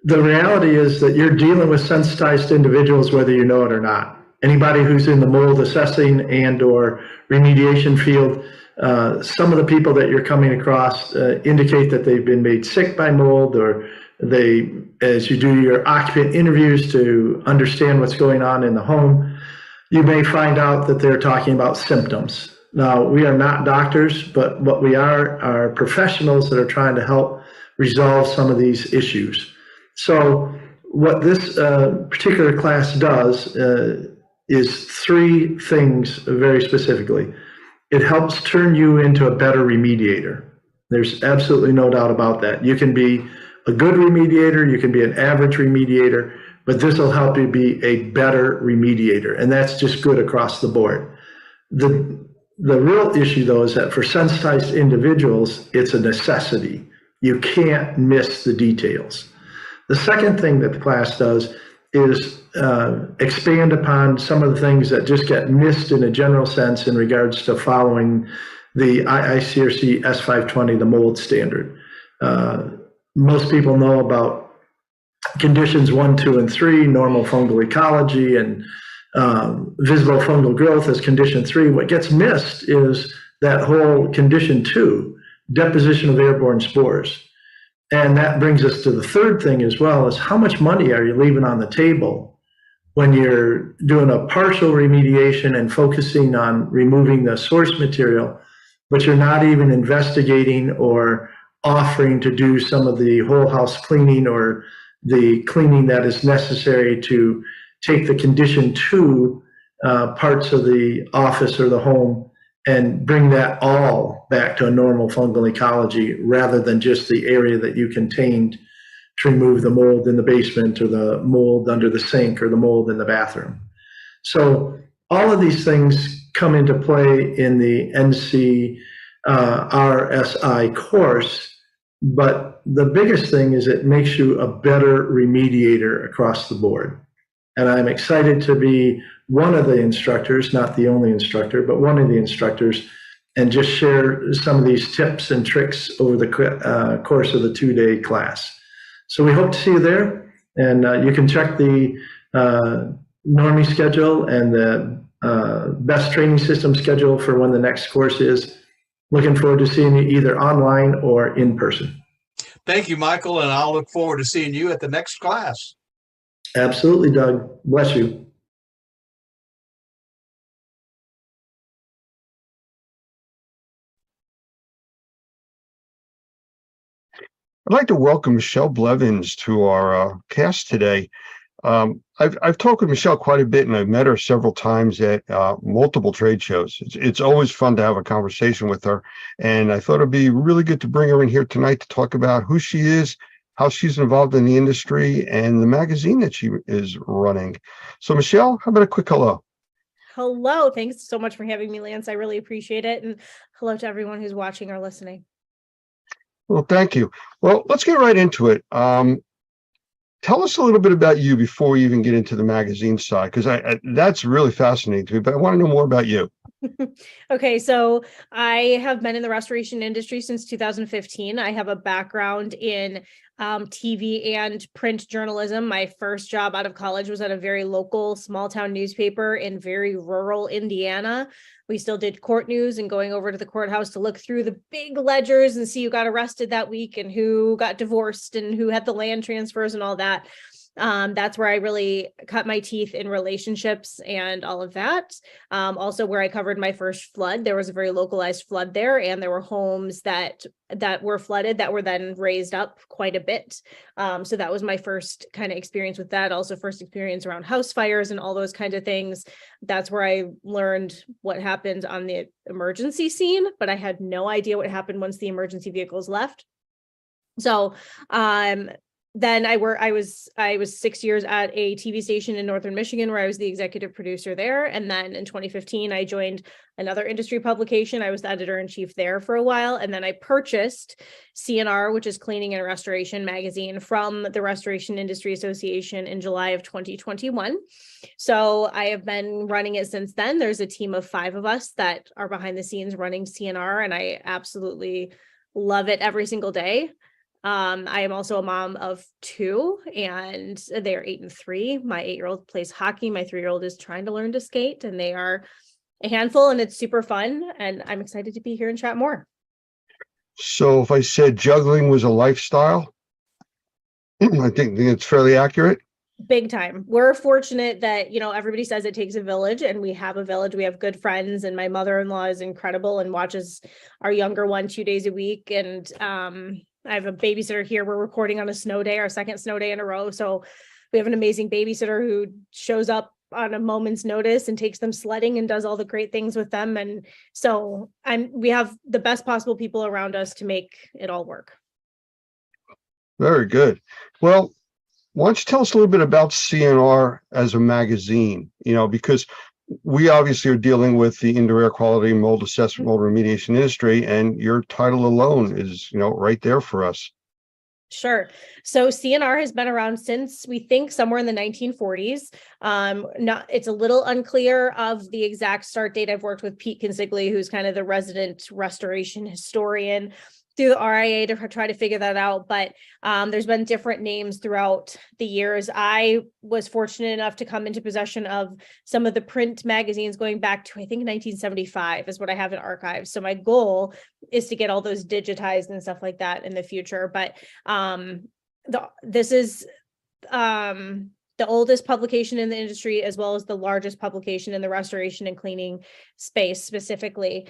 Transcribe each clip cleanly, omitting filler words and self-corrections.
The reality is that you're dealing with sensitized individuals, whether you know it or not. Anybody who's in the mold assessing and or remediation field, some of the people that you're coming across indicate that they've been made sick by mold, or they, as you do your occupant interviews to understand what's going on in the home, you may find out that they're talking about symptoms. Now, we are not doctors, but what we are professionals that are trying to help resolve some of these issues. So what this particular class does is three things very specifically. It helps turn you into a better remediator. There's absolutely no doubt about that. You can be a good remediator, you can be an average remediator, but this will help you be a better remediator, and that's just good across the board. The real issue, though, is that for sensitized individuals, it's a necessity. You can't miss the details. The second thing that the class does is expand upon some of the things that just get missed in a general sense in regards to following the IICRC S520, the mold standard. Most people know about conditions 1, 2, and 3, normal fungal ecology, and visible fungal growth as condition 3. What gets missed is that whole condition 2, deposition of airborne spores. And that brings us to the third thing as well, is how much money are you leaving on the table when you're doing a partial remediation and focusing on removing the source material, but you're not even investigating or offering to do some of the whole house cleaning or the cleaning that is necessary to take the condition 2 parts of the office or the home and bring that all back to a normal fungal ecology, rather than just the area that you contained to remove the mold in the basement or the mold under the sink or the mold in the bathroom. So all of these things come into play in the NCRSI course, but the biggest thing is it makes you a better remediator across the board. And I'm excited to be one of the instructors, not the only instructor, but one of the instructors, and just share some of these tips and tricks over the course of the 2-day class. So we hope to see you there, and you can check the Normie schedule and the best training system schedule for when the next course is. Looking forward to seeing you either online or in person. Thank you, Michael, and I'll look forward to seeing you at the next class. Absolutely, Doug. Bless you. I'd like to welcome Michelle Blevins to our cast today. I've talked with Michelle quite a bit, and I've met her several times at multiple trade shows. It's always fun to have a conversation with her, and I thought it'd be really good to bring her in here tonight to talk about who she is, how she's involved in the industry, and the magazine that she is running. So, Michelle, how about a quick hello? Hello. Thanks so much for having me, Lance. I really appreciate it. And hello to everyone who's watching or listening. Well, thank you. Well, let's get right into it. Tell us a little bit about you before we even get into the magazine side, because that's really fascinating to me, but I want to know more about you. Okay, so I have been in the restoration industry since 2015. I have a background in TV and print journalism. My first job out of college was at a very local small town newspaper in very rural Indiana. We still did court news and going over to the courthouse to look through the big ledgers and see who got arrested that week and who got divorced and who had the land transfers and all that. That's where I really cut my teeth in relationships and all of that. Also where I covered my first flood. There was a very localized flood there, and there were homes that were flooded that were then raised up quite a bit. So that was my first kind of experience with that. Also first experience around house fires and all those kinds of things. That's where I learned what happened on the emergency scene, but I had no idea what happened once the emergency vehicles left. So, then I was 6 years at a TV station in Northern Michigan where I was the executive producer there. And then in 2015, I joined another industry publication. I was the editor-in-chief there for a while. And then I purchased CNR, which is Cleaning and Restoration magazine, from the Restoration Industry Association in July of 2021. So I have been running it since then. There's a team of 5 of us that are behind the scenes running CNR, and I absolutely love it every single day. I am also a mom of two, and they are 8 and 3. My 8-year-old plays hockey. My 3-year-old is trying to learn to skate, and they are a handful, and it's super fun. And I'm excited to be here and chat more. So if I said juggling was a lifestyle, I think it's fairly accurate. Big time. We're fortunate that, everybody says it takes a village, and we have a village. We have good friends, and my mother-in-law is incredible and watches our younger one 2 days a week. And I have a babysitter here. We're recording on a snow day, our second snow day in a row. So we have an amazing babysitter who shows up on a moment's notice and takes them sledding and does all the great things with them. And so we have the best possible people around us to make it all work. Very good. Well, why don't you tell us a little bit about CNR as a magazine, because we obviously are dealing with the indoor air quality, mold assessment, mold remediation industry, and your title alone is, right there for us. Sure. So CNR has been around since, we think, somewhere in the 1940s. It's a little unclear of the exact start date. I've worked with Pete Consigli, who's kind of the resident restoration historian, through the RIA to try to figure that out. But there's been different names throughout the years. I was fortunate enough to come into possession of some of the print magazines going back to, I think, 1975 is what I have in archives. So my goal is to get all those digitized and stuff like that in the future. But this is the oldest publication in the industry, as well as the largest publication in the restoration and cleaning space specifically.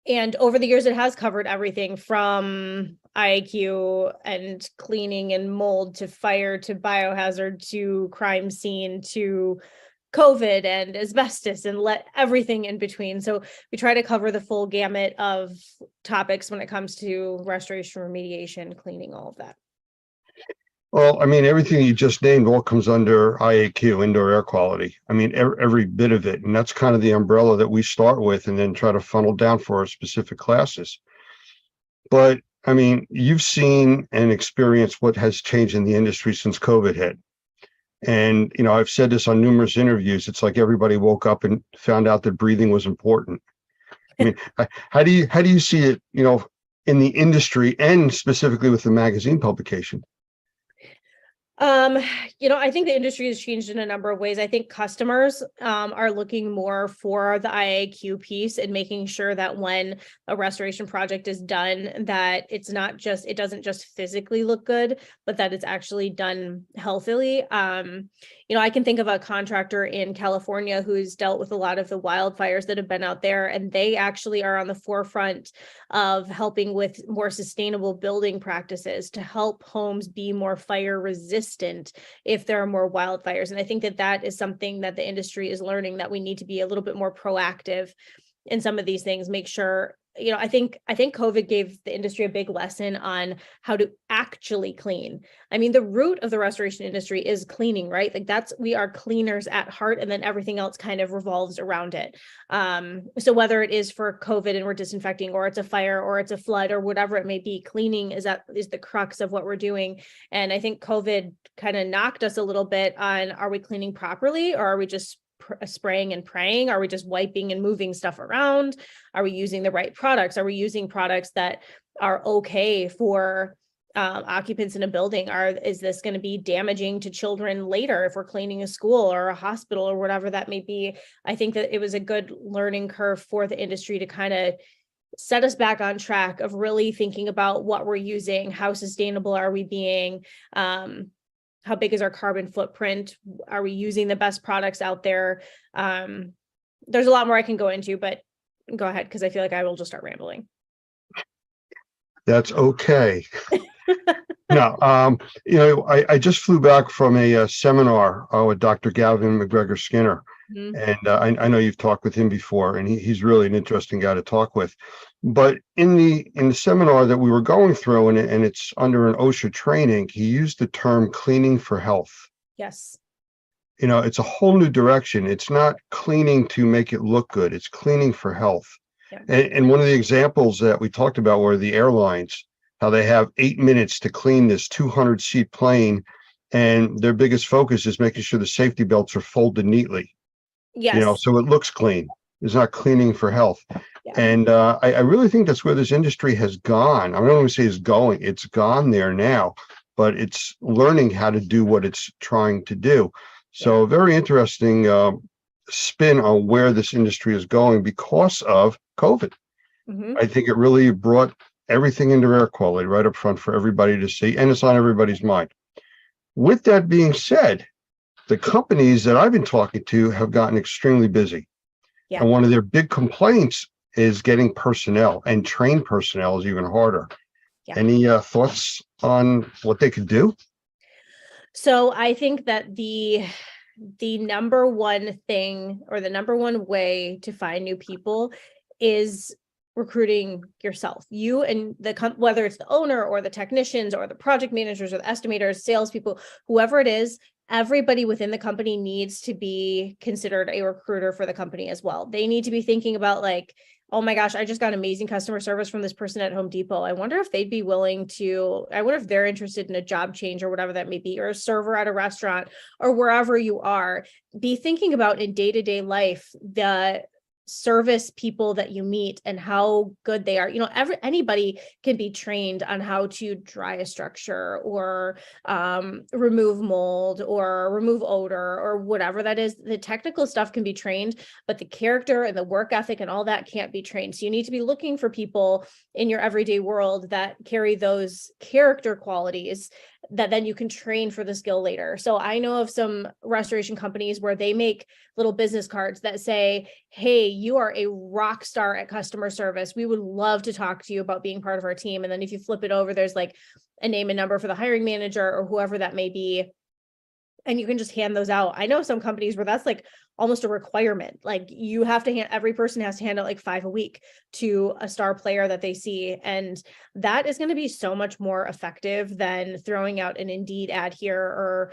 And over the years, it has covered everything from IAQ and cleaning and mold to fire to biohazard to crime scene to COVID and asbestos and everything in between. So we try to cover the full gamut of topics when it comes to restoration, remediation, cleaning, all of that. Well, everything you just named all comes under IAQ, indoor air quality. Every bit of it. And that's kind of the umbrella that we start with and then try to funnel down for our specific classes. But, you've seen and experienced what has changed in the industry since COVID hit. And, I've said this on numerous interviews. It's like everybody woke up and found out that breathing was important. How do you see it, in the industry and specifically with the magazine publication? I think the industry has changed in a number of ways. I think customers are looking more for the IAQ piece and making sure that when a restoration project is done, that it doesn't just physically look good, but that it's actually done healthily. I can think of a contractor in California who's dealt with a lot of the wildfires that have been out there, and they actually are on the forefront of helping with more sustainable building practices to help homes be more fire resistant if there are more wildfires. And I think that is something that the industry is learning, that we need to be a little bit more proactive in some of these things, make sure, I think COVID gave the industry a big lesson on how to actually clean. The root of the restoration industry is cleaning, right? We are cleaners at heart, and then everything else kind of revolves around it. So whether it is for COVID and we're disinfecting, or it's a fire, or it's a flood, or whatever it may be, cleaning is the crux of what we're doing. And I think COVID kind of knocked us a little bit on, are we cleaning properly, or are we just spraying and praying? Are we just wiping and moving stuff around? Are we using the right products? Are we using products that are okay for occupants in a building? Is this going to be damaging to children later if we're cleaning a school or a hospital or whatever that may be? I think that it was a good learning curve for the industry to kind of set us back on track of really thinking about what we're using, how sustainable are we being, how big is our carbon footprint? Are we using the best products out there? There's a lot more I can go into, but go ahead, because I feel like I will just start rambling. That's okay. No, I just flew back from a seminar with Dr. Gavin McGregor Skinner. Mm-hmm. And I know you've talked with him before, and he's really an interesting guy to talk with. But in the seminar that we were going through, and it's under an OSHA training, he used the term cleaning for health. Yes. It's a whole new direction. It's not cleaning to make it look good. It's cleaning for health. Yeah. And one of the examples that we talked about were the airlines, how they have 8 minutes to clean this 200-seat plane, and their biggest focus is making sure the safety belts are folded neatly. Yes. So it looks clean. is not cleaning for health. Yeah. And I really think that's where this industry has gone. I don't want to say it's going, it's gone there now, but it's learning how to do what it's trying to do. So very interesting spin on where this industry is going because of COVID. Mhm. I think it really brought everything into air quality right up front for everybody to see, and it's on everybody's mind. With that being said, the companies that I've been talking to have gotten extremely busy. Yeah. And one of their big complaints is getting personnel, and trained personnel is even harder. Yeah. Any thoughts on what they could do? So I think that the number one thing, or the number one way to find new people, is recruiting yourself. You and whether it's the owner or the technicians or the project managers or the estimators, salespeople, whoever it is, everybody within the company needs to be considered a recruiter for the company as well. They need to be thinking about like, oh my gosh, I just got amazing customer service from this person at Home Depot. I wonder if they'd be willing to, I wonder if they're interested in a job change or whatever that may be, or a server at a restaurant or wherever you are. Be thinking about in day-to-day life, the service people that you meet and how good they are. You know, anybody can be trained on how to dry a structure or remove mold or remove odor or whatever that is. The technical stuff can be trained, but the character and the work ethic and all that can't be trained. So you need to be looking for people in your everyday world that carry those character qualities that then you can train for the skill later. So I know of some restoration companies where they make little business cards that say, hey, you are a rock star at customer service. We would love to talk to you about being part of our team. And then if you flip it over, there's like a name and number for the hiring manager or whoever that may be. And you can just hand those out. I know some companies where that's like almost a requirement. Like you have to every person has to hand out like 5 a week to a star player that they see. And that is going to be so much more effective than throwing out an Indeed ad here or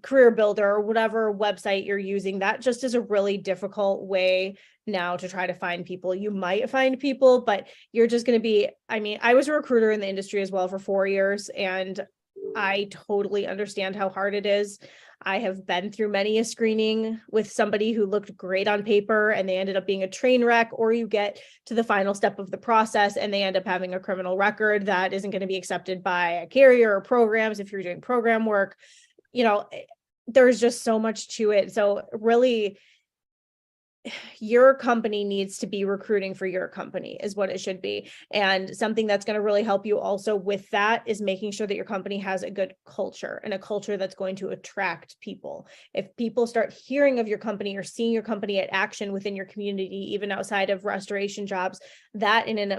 Career Builder or whatever website you're using. That just is a really difficult way now to try to find people. You might find people, but you're just going to be, I mean, I was a recruiter in the industry as well for 4 years, and I totally understand how hard it is. I have been through many a screening with somebody who looked great on paper and they ended up being a train wreck, or you get to the final step of the process and they end up having a criminal record that isn't going to be accepted by a carrier or programs if you're doing program work. You know, there's just so much to it. So really, your company needs to be recruiting for your company is what it should be. And something that's going to really help you also with that is making sure that your company has a good culture and a culture that's going to attract people. If people start hearing of your company or seeing your company at action within your community, even outside of restoration jobs, that in and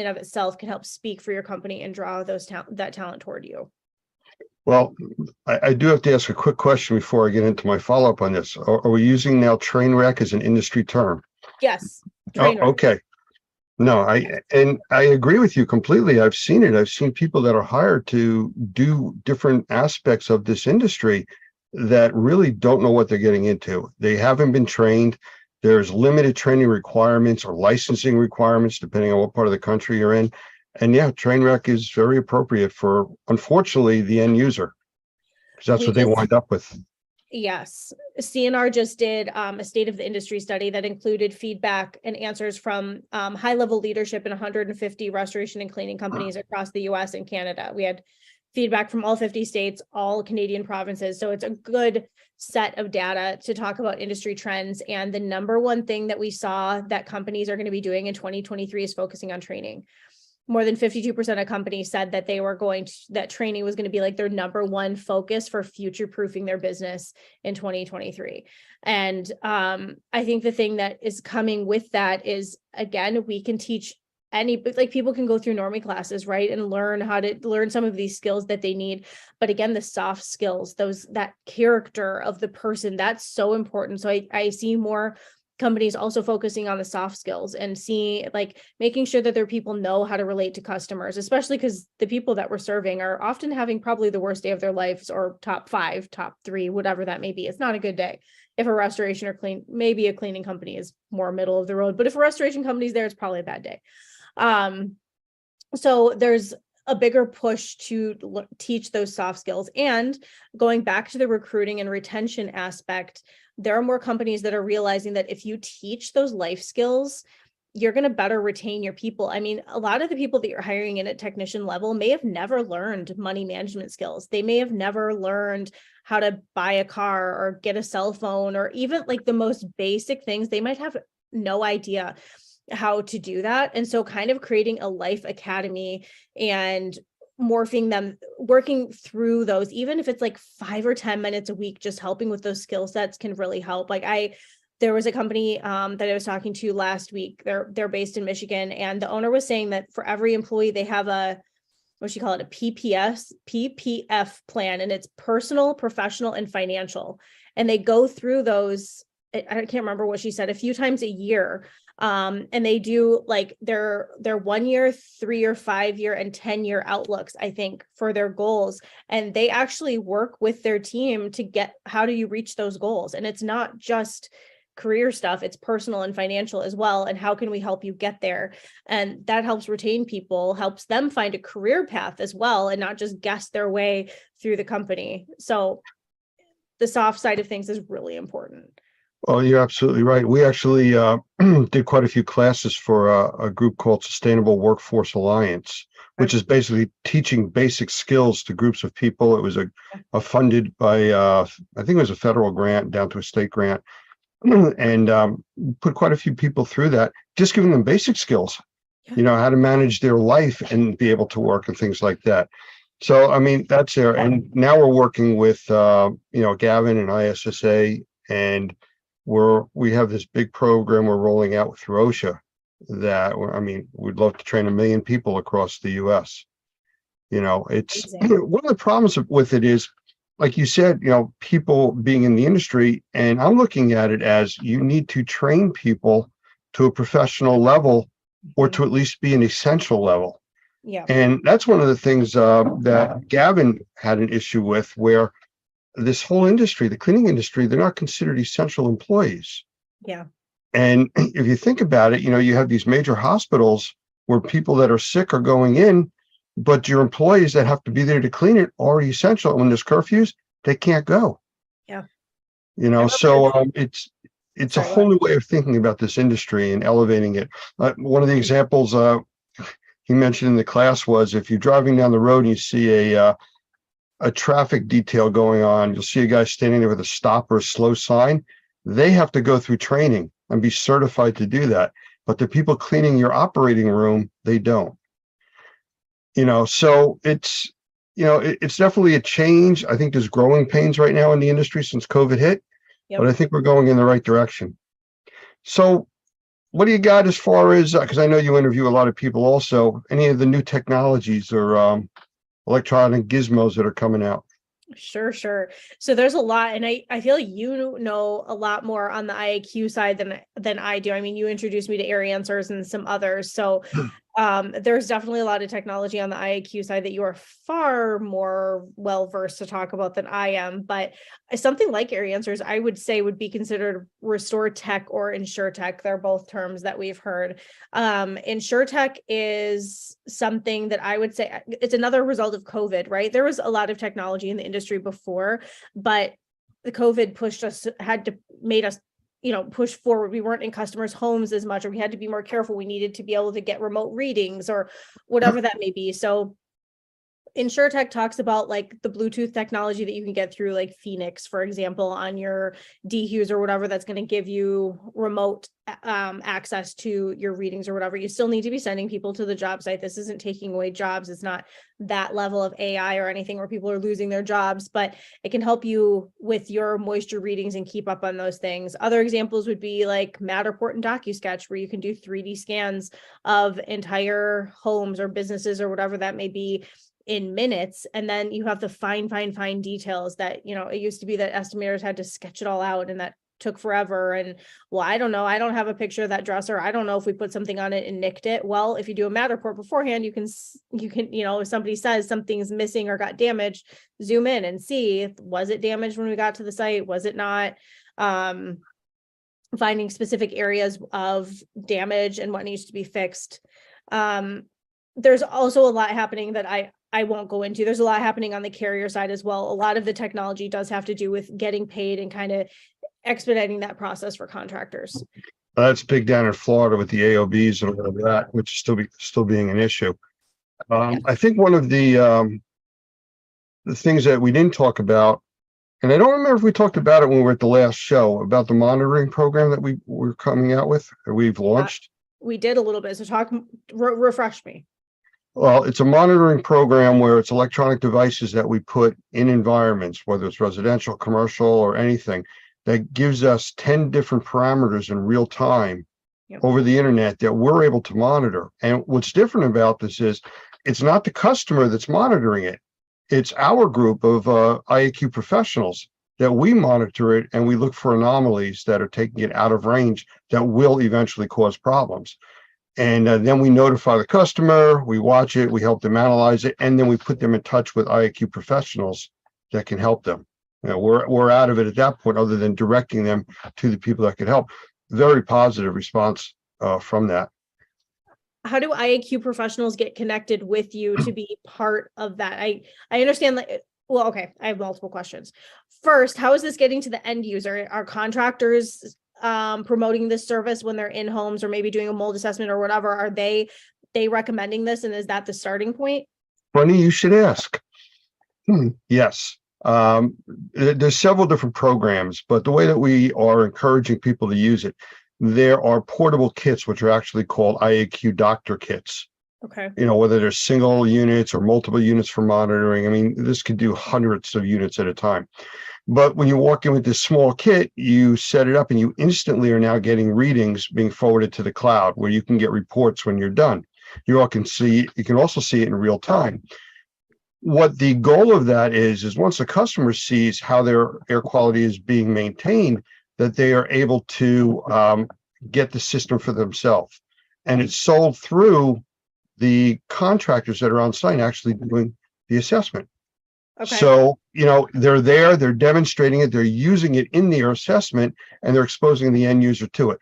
of itself can help speak for your company and draw that talent toward you. Well, I do have to ask a quick question before I get into my follow-up on this. Are we using now train wreck as an industry term? Yes. Oh, okay. No, I agree with you completely. I've seen it. I've seen people that are hired to do different aspects of this industry that really don't know what they're getting into. They haven't been trained. There's limited training requirements or licensing requirements, depending on what part of the country you're in. And yeah, train wreck is very appropriate for, unfortunately, the end user, because that's what they wind up with. Yes. CNR just did a state of the industry study that included feedback and answers from high-level leadership in 150 restoration and cleaning companies across the US and Canada. We had feedback from all 50 states, all Canadian provinces. So it's a good set of data to talk about industry trends. And the number one thing that we saw that companies are going to be doing in 2023 is focusing on training. More than 52% of companies said that that training was going to be like their number one focus for future-proofing their business in 2023. And I think the thing that is coming with that is, again, we can teach people can go through normie classes, right? And learn how to learn some of these skills that they need. But again, the soft skills, that character of the person, that's so important. So I see more companies also focusing on the soft skills and making sure that their people know how to relate to customers, especially because the people that we're serving are often having probably the worst day of their lives, or top 5, top 3, whatever that may be. It's not a good day. If a restoration or maybe a cleaning company is more middle of the road, but if a restoration company is there, it's probably a bad day. So there's a bigger push to teach those soft skills. And going back to the recruiting and retention aspect, there are more companies that are realizing that if you teach those life skills, you're going to better retain your people. I mean, a lot of the people that you're hiring in at technician level may have never learned money management skills. They may have never learned how to buy a car or get a cell phone, or even like the most basic things. They might have no idea how to do that. And so kind of creating a life academy and morphing them, working through those, even if it's like 5 or 10 minutes a week, just helping with those skill sets can really help. Like there was a company that I was talking to last week. They're based in Michigan, and the owner was saying that for every employee, they have a, what you call it, a PPF plan, and it's personal, professional, and financial. And they go through those, I can't remember what she said, a few times a year. And they do like their 1 year, 3 year, 5 year, and 10-year outlooks, I think, for their goals. And they actually work with their team to get, how do you reach those goals? And it's not just career stuff, it's personal and financial as well. And how can we help you get there? And that helps retain people, helps them find a career path as well, and not just guess their way through the company. So the soft side of things is really important. Well, you're absolutely right. We actually did quite a few classes for a group called Sustainable Workforce Alliance, which is basically teaching basic skills to groups of people. It was a funded by, I think it was a federal grant down to a state grant, and put quite a few people through that, just giving them basic skills, you know, how to manage their life and be able to work and things like that. So, I mean, that's there. And now we're working with, you know, Gavin and ISSA, and we have this big program we're rolling out through OSHA that, I mean, we'd love to train 1 million people across the US. You know, it's one of the problems with it is, like you said, you know, people being in the industry, and I'm looking at it as you need to train people to a professional level, or to at least be an essential level. Yeah. And that's one of the things that Gavin had an issue with, where this whole industry, the cleaning industry, they're not considered essential employees. Yeah. And if you think about it, you know, you have these major hospitals where people that are sick are going in, but your employees that have to be there to clean it are essential. When there's curfews, they can't go. Yeah. You know, so it's a whole new way of thinking about this industry and elevating it. One of the examples he mentioned in the class was, if you're driving down the road and you see a traffic detail going on, you'll see a guy standing there with a stop or a slow sign. They have to go through training and be certified to do that. But the people cleaning your operating room, they don't. You know, so it's, you know, it's definitely a change. I think there's growing pains right now in the industry since COVID hit, but I think we're going in the right direction. So what do you got as far as, because I know you interview a lot of people also, any of the new technologies or electronic gizmos that are coming out? Sure. So there's a lot, and I feel like you know a lot more on the IAQ side than I do. I mean, you introduced me to Air Answers and some others. So there's definitely a lot of technology on the IAQ side that you are far more well-versed to talk about than I am. But something like Air Answers, I would say, would be considered Restore Tech or InsurTech. They're both terms that we've heard. InsurTech is something that I would say it's another result of COVID, right? There was a lot of technology in the industry before, but the COVID made us, you know, push forward. We weren't in customers' homes as much, or we had to be more careful. We needed to be able to get remote readings or whatever that may be. So InsurTech talks about like the Bluetooth technology that you can get through like Phoenix, for example, on your DHUs or whatever, that's going to give you remote access to your readings or whatever. You still need to be sending people to the job site. This isn't taking away jobs. It's not that level of AI or anything where people are losing their jobs, but it can help you with your moisture readings and keep up on those things. Other examples would be like Matterport and DocuSketch, where you can do 3D scans of entire homes or businesses or whatever that may be in minutes. And then you have the fine details that, you know, it used to be that estimators had to sketch it all out, and that took forever. And well, I don't know, I don't have a picture of that dresser. I don't know if we put something on it and nicked it. Well, if you do a Matterport beforehand, you can, you know, if somebody says something's missing or got damaged, zoom in and see, was it damaged when we got to the site? Was it not? Finding specific areas of damage and what needs to be fixed. There's also a lot happening that I won't go into. There's a lot happening on the carrier side as well. A lot of the technology does have to do with getting paid and kind of expediting that process for contractors. That's big down in Florida with the AOBs and all of that, which is still being an issue. I think one of the things that we didn't talk about, and I don't remember if we talked about it when we were at the last show, about the monitoring program that we were coming out with, or we've launched. We did a little bit. So refresh me. Well, it's a monitoring program where it's electronic devices that we put in environments, whether it's residential, commercial, or anything, that gives us 10 different parameters in real time over the internet that we're able to monitor. And what's different about this is it's not the customer that's monitoring it. It's our group of IAQ professionals that we monitor it, and we look for anomalies that are taking it out of range that will eventually cause problems. And then we notify the customer, we watch it, we help them analyze it, and then we put them in touch with IAQ professionals that can help them. You know, we're out of it at that point, other than directing them to the people that can help. Very positive response from that. How do IAQ professionals get connected with you to be part of that? I understand that. Well, okay, I have multiple questions. First, how is this getting to the end user? Are contractors promoting this service when they're in homes or maybe doing a mold assessment or whatever? Are they recommending this, and is that the starting point? Funny you should ask. Yes. There's several different programs, but the way that we are encouraging people to use it, there are portable kits, which are actually called IAQ doctor kits. Okay. You know, whether they're single units or multiple units for monitoring. I mean, this could do hundreds of units at a time. But when you walk in with this small kit, you set it up and you instantly are now getting readings being forwarded to the cloud, where you can get reports when you're done. You can also see it in real time. What the goal of that is once the customer sees how their air quality is being maintained, that they are able to get the system for themselves. And it's sold through the contractors that are on site actually doing the assessment. Okay. So, you know, they're there, they're demonstrating it, they're using it in their assessment, and they're exposing the end user to it.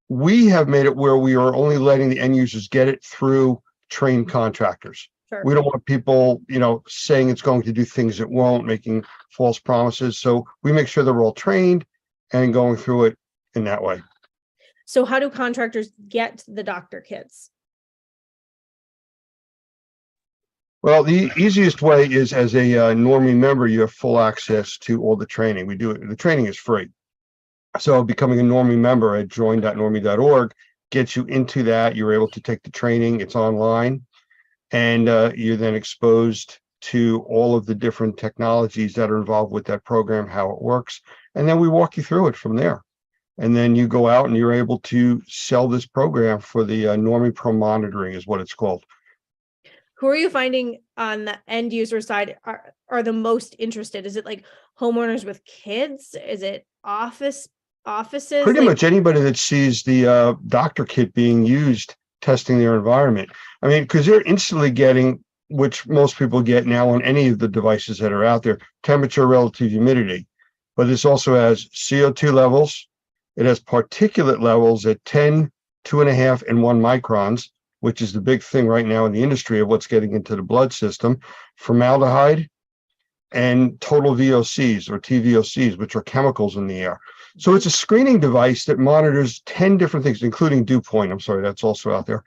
We have made it where we are only letting the end users get it through trained contractors. Sure. We don't want people, you know, saying it's going to do things it won't, making false promises. So we make sure they're all trained and going through it in that way. So how do contractors get the doctor kits? Well, the easiest way is as a Normie member, you have full access to all the training. We do it. The training is free. So becoming a Normie member at join.normie.org gets you into that. You're able to take the training. It's online, and you're then exposed to all of the different technologies that are involved with that program, how it works. And then we walk you through it from there. And then you go out and you're able to sell this program for the Normie Pro monitoring is what it's called. Who are you finding on the end user side are the most interested? Is it like homeowners with kids? Is it offices? Pretty much anybody that sees the doctor kit being used, testing their environment. I mean, because they're instantly getting, which most people get now on any of the devices that are out there, temperature, relative humidity. But this also has CO2 levels. It has particulate levels at 10, 2.5, and 1 microns, which is the big thing right now in the industry of what's getting into the blood system, formaldehyde, and total VOCs or TVOCs, which are chemicals in the air. So it's a screening device that monitors 10 different things, including dew point. I'm sorry, that's also out there.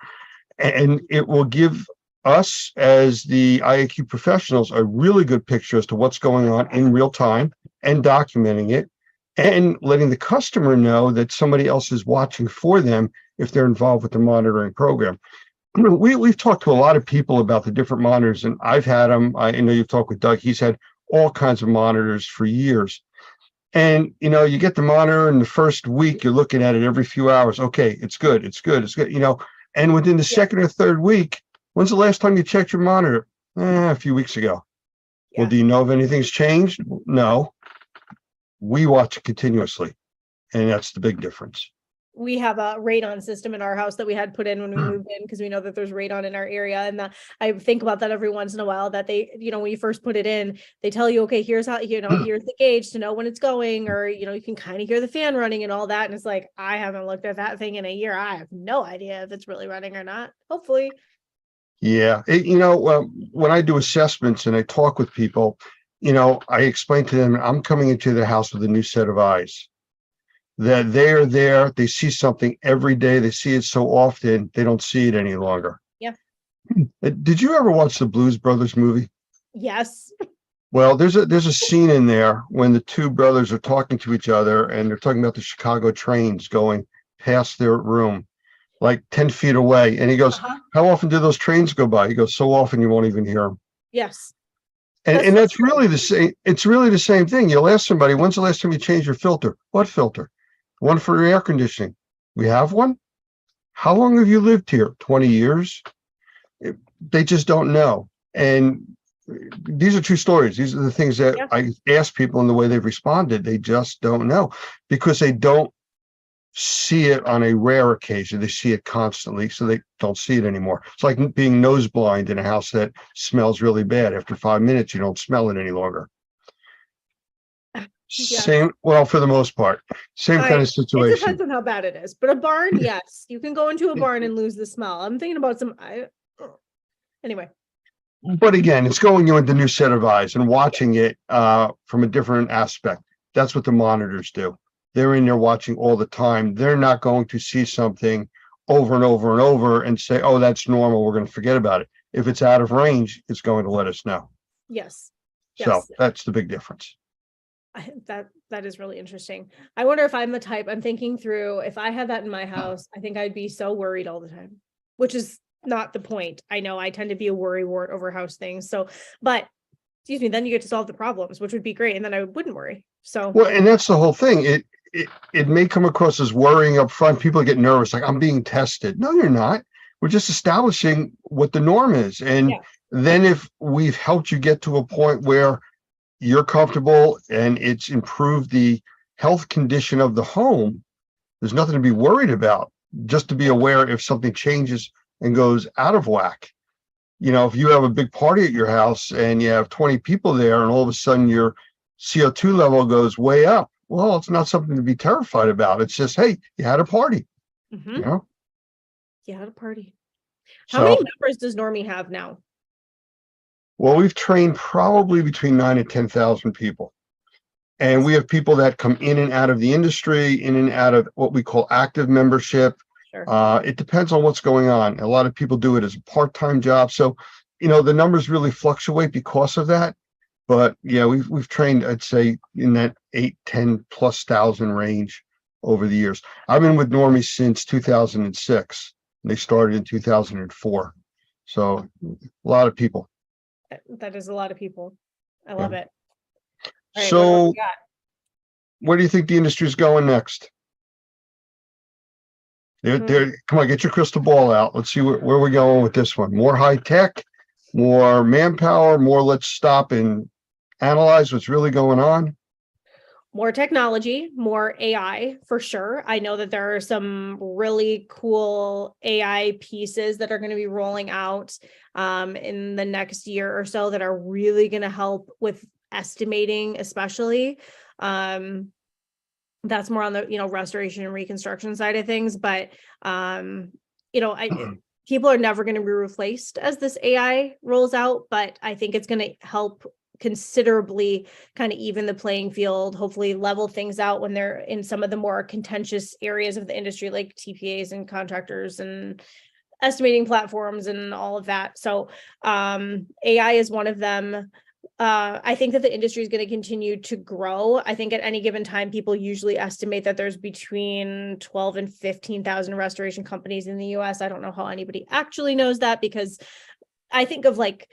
And it will give us as the IAQ professionals a really good picture as to what's going on in real time and documenting it and letting the customer know that somebody else is watching for them if they're involved with the monitoring program. We've talked to a lot of people about the different monitors, and I've had them. I know you've talked with Doug. He's had all kinds of monitors for years. And, you know, you get the monitor in the first week, you're looking at it every few hours. Okay, it's good, it's good, it's good, you know. And within the second or third week, when's the last time you checked your monitor? A few weeks ago. Yeah. Well, do you know if anything's changed? No. We watch it continuously, and that's the big difference. We have a radon system in our house that we had put in when we moved in because we know that there's radon in our area. And I think about that every once in a while that they, you know, when you first put it in, they tell you, okay, here's how, you know, here's the gauge to know when it's going, or, you know, you can kind of hear the fan running and all that. And it's like, I haven't looked at that thing in a year. I have no idea if it's really running or not. Hopefully. Yeah. You know, when I do assessments and I talk with people, you know, I explain to them, I'm coming into the house with a new set of eyes. that they are there, they see something every day, they see it so often, they don't see it any longer. Yeah. Did you ever watch the Blues Brothers movie? Yes. Well, there's a scene in there when the two brothers are talking to each other and they're talking about the Chicago trains going past their room, like 10 feet away. And he goes, how often do those trains go by? He goes, so often you won't even hear them. Yes. And that's really the same. It's really the same thing. You'll ask somebody, when's the last time you changed your filter? What filter? One for your air conditioning. We have one. How long have you lived here? 20 years. They just don't know. And these are true stories. These are the things that I ask people, and the way they've responded, they just don't know, because they don't see it on a rare occasion. They see it constantly, so they don't see it anymore. It's like being nose blind in a house that smells really bad. After 5 minutes, you don't smell it any longer. Same, well, for the most part, same kind of situation. It depends on how bad it is, but a barn, yes, you can go into a barn and lose the smell. I'm thinking about anyway. But again, it's going you into a new set of eyes and watching it from a different aspect. That's what the monitors do. They're in there watching all the time. They're not going to see something over and over and over and say, oh, that's normal, we're going to forget about it. If it's out of range, it's going to let us know. Yes. So that's the big difference. That is really interesting. I wonder if I'm the type, I'm thinking through, if I had that in my house, I think I'd be so worried all the time, which is not the point. I know I tend to be a worrywart over house things. So, but excuse me, then you get to solve the problems, which would be great. And then I wouldn't worry. So, well, and that's the whole thing. It may come across as worrying up front. People get nervous, like, I'm being tested. No, you're not. We're just establishing what the norm is. And then if we've helped you get to a point where you're comfortable and it's improved the health condition of the home, there's nothing to be worried about. Just to be aware if something changes and goes out of whack. You know, if you have a big party at your house and you have 20 people there and all of a sudden your CO2 level goes way up, well, it's not something to be terrified about. It's just, hey, you had a party. Mm-hmm. You know? You had a party. How many members does Normie have now? Well, we've trained probably between 9,000 and 10,000 people. And we have people that come in and out of the industry, in and out of what we call active membership. Sure. It depends on what's going on. A lot of people do it as a part-time job. So, you know, the numbers really fluctuate because of that. But yeah, we've trained, I'd say, in that 8,000-10,000+ range over the years. I've been with Normie since 2006. They started in 2004. So a lot of people. That is a lot of people. I love it. All right, so where do you think the industry is going next? Come on, get your crystal ball out. Let's see where we're going with this one. More high tech, more manpower, more let's stop and analyze what's really going on. More technology, more AI for sure. I know that there are some really cool AI pieces that are going to be rolling out in the next year or so that are really going to help with estimating, especially. That's more on the, restoration and reconstruction side of things. But, people are never going to be replaced as this AI rolls out, but I think it's going to help considerably kind of even the playing field, hopefully level things out when they're in some of the more contentious areas of the industry, like TPAs and contractors and estimating platforms and all of that. So AI is one of them. I think that the industry is going to continue to grow. I think at any given time, people usually estimate that there's between 12 and 15,000 restoration companies in the US. I don't know how anybody actually knows that, because I think of like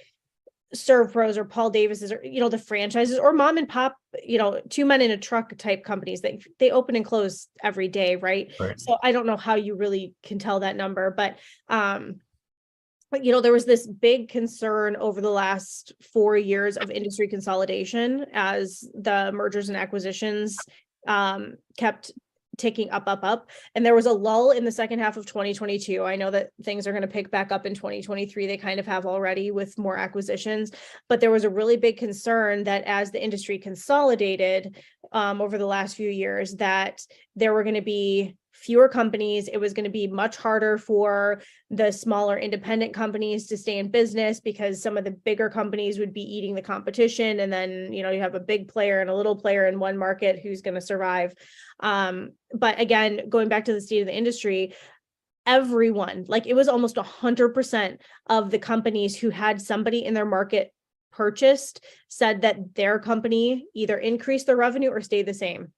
ServPros or Paul Davis's, or, the franchises, or mom and pop, 2 men in a truck type companies that they open and close every day. Right. So I don't know how you really can tell that number, but there was this big concern over the last 4 years of industry consolidation as the mergers and acquisitions kept ticking up. And there was a lull in the second half of 2022. I know that things are going to pick back up in 2023. They kind of have already with more acquisitions, but there was a really big concern that as the industry consolidated, over the last few years that there were going to be fewer companies. It was going to be much harder for the smaller independent companies to stay in business because some of the bigger companies would be eating the competition. And then, you have a big player and a little player in one market who's going to survive. But again, going back to the state of the industry, everyone, like it was almost 100% of the companies who had somebody in their market purchased said that their company either increased their revenue or stayed the same,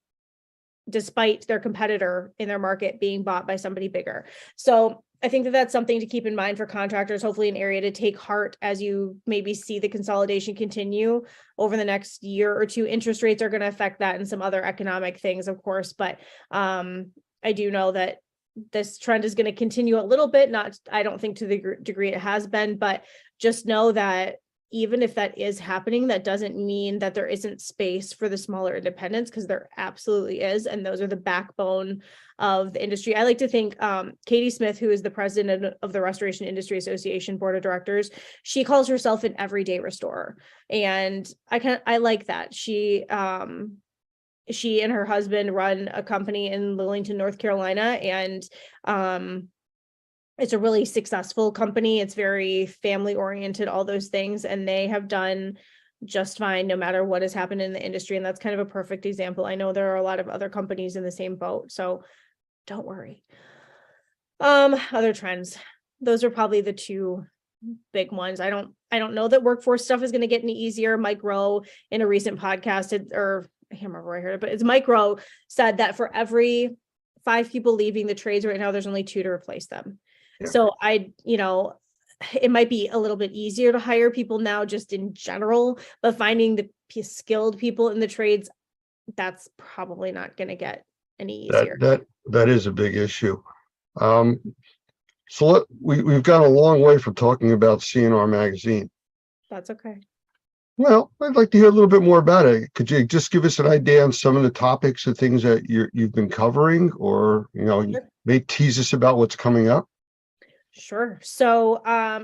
despite their competitor in their market being bought by somebody bigger. So I think that that's something to keep in mind for contractors, hopefully an area to take heart as you maybe see the consolidation continue over the next year or two. Interest rates are going to affect that and some other economic things, of course, but I do know that this trend is going to continue a little bit, I don't think to the degree it has been, but just know that even if that is happening, that doesn't mean that there isn't space for the smaller independents, because there absolutely is. And those are the backbone of the industry. I like to think Katie Smith, who is the president of the Restoration Industry Association Board of Directors, she calls herself an everyday restorer. And I like that. She and her husband run a company in Lillington, North Carolina, and it's a really successful company. It's very family oriented, all those things, and they have done just fine no matter what has happened in the industry. And that's kind of a perfect example. I know there are a lot of other companies in the same boat, so don't worry. Other trends, those are probably the two big ones. I don't know that workforce stuff is going to get any easier. Mike Rowe in a recent podcast, or I can't remember where I heard it, but it's Mike Rowe said that for every 5 people leaving the trades right now, there's only 2 to replace them. Yeah. So it might be a little bit easier to hire people now just in general, but finding the skilled people in the trades, that's probably not going to get any easier. That is a big issue. So we've got a long way from talking about C&R Magazine. That's okay. Well, I'd like to hear a little bit more about it. Could you just give us an idea on some of the topics and things that you've been covering, or Sure. May tease us about what's coming up? Sure. So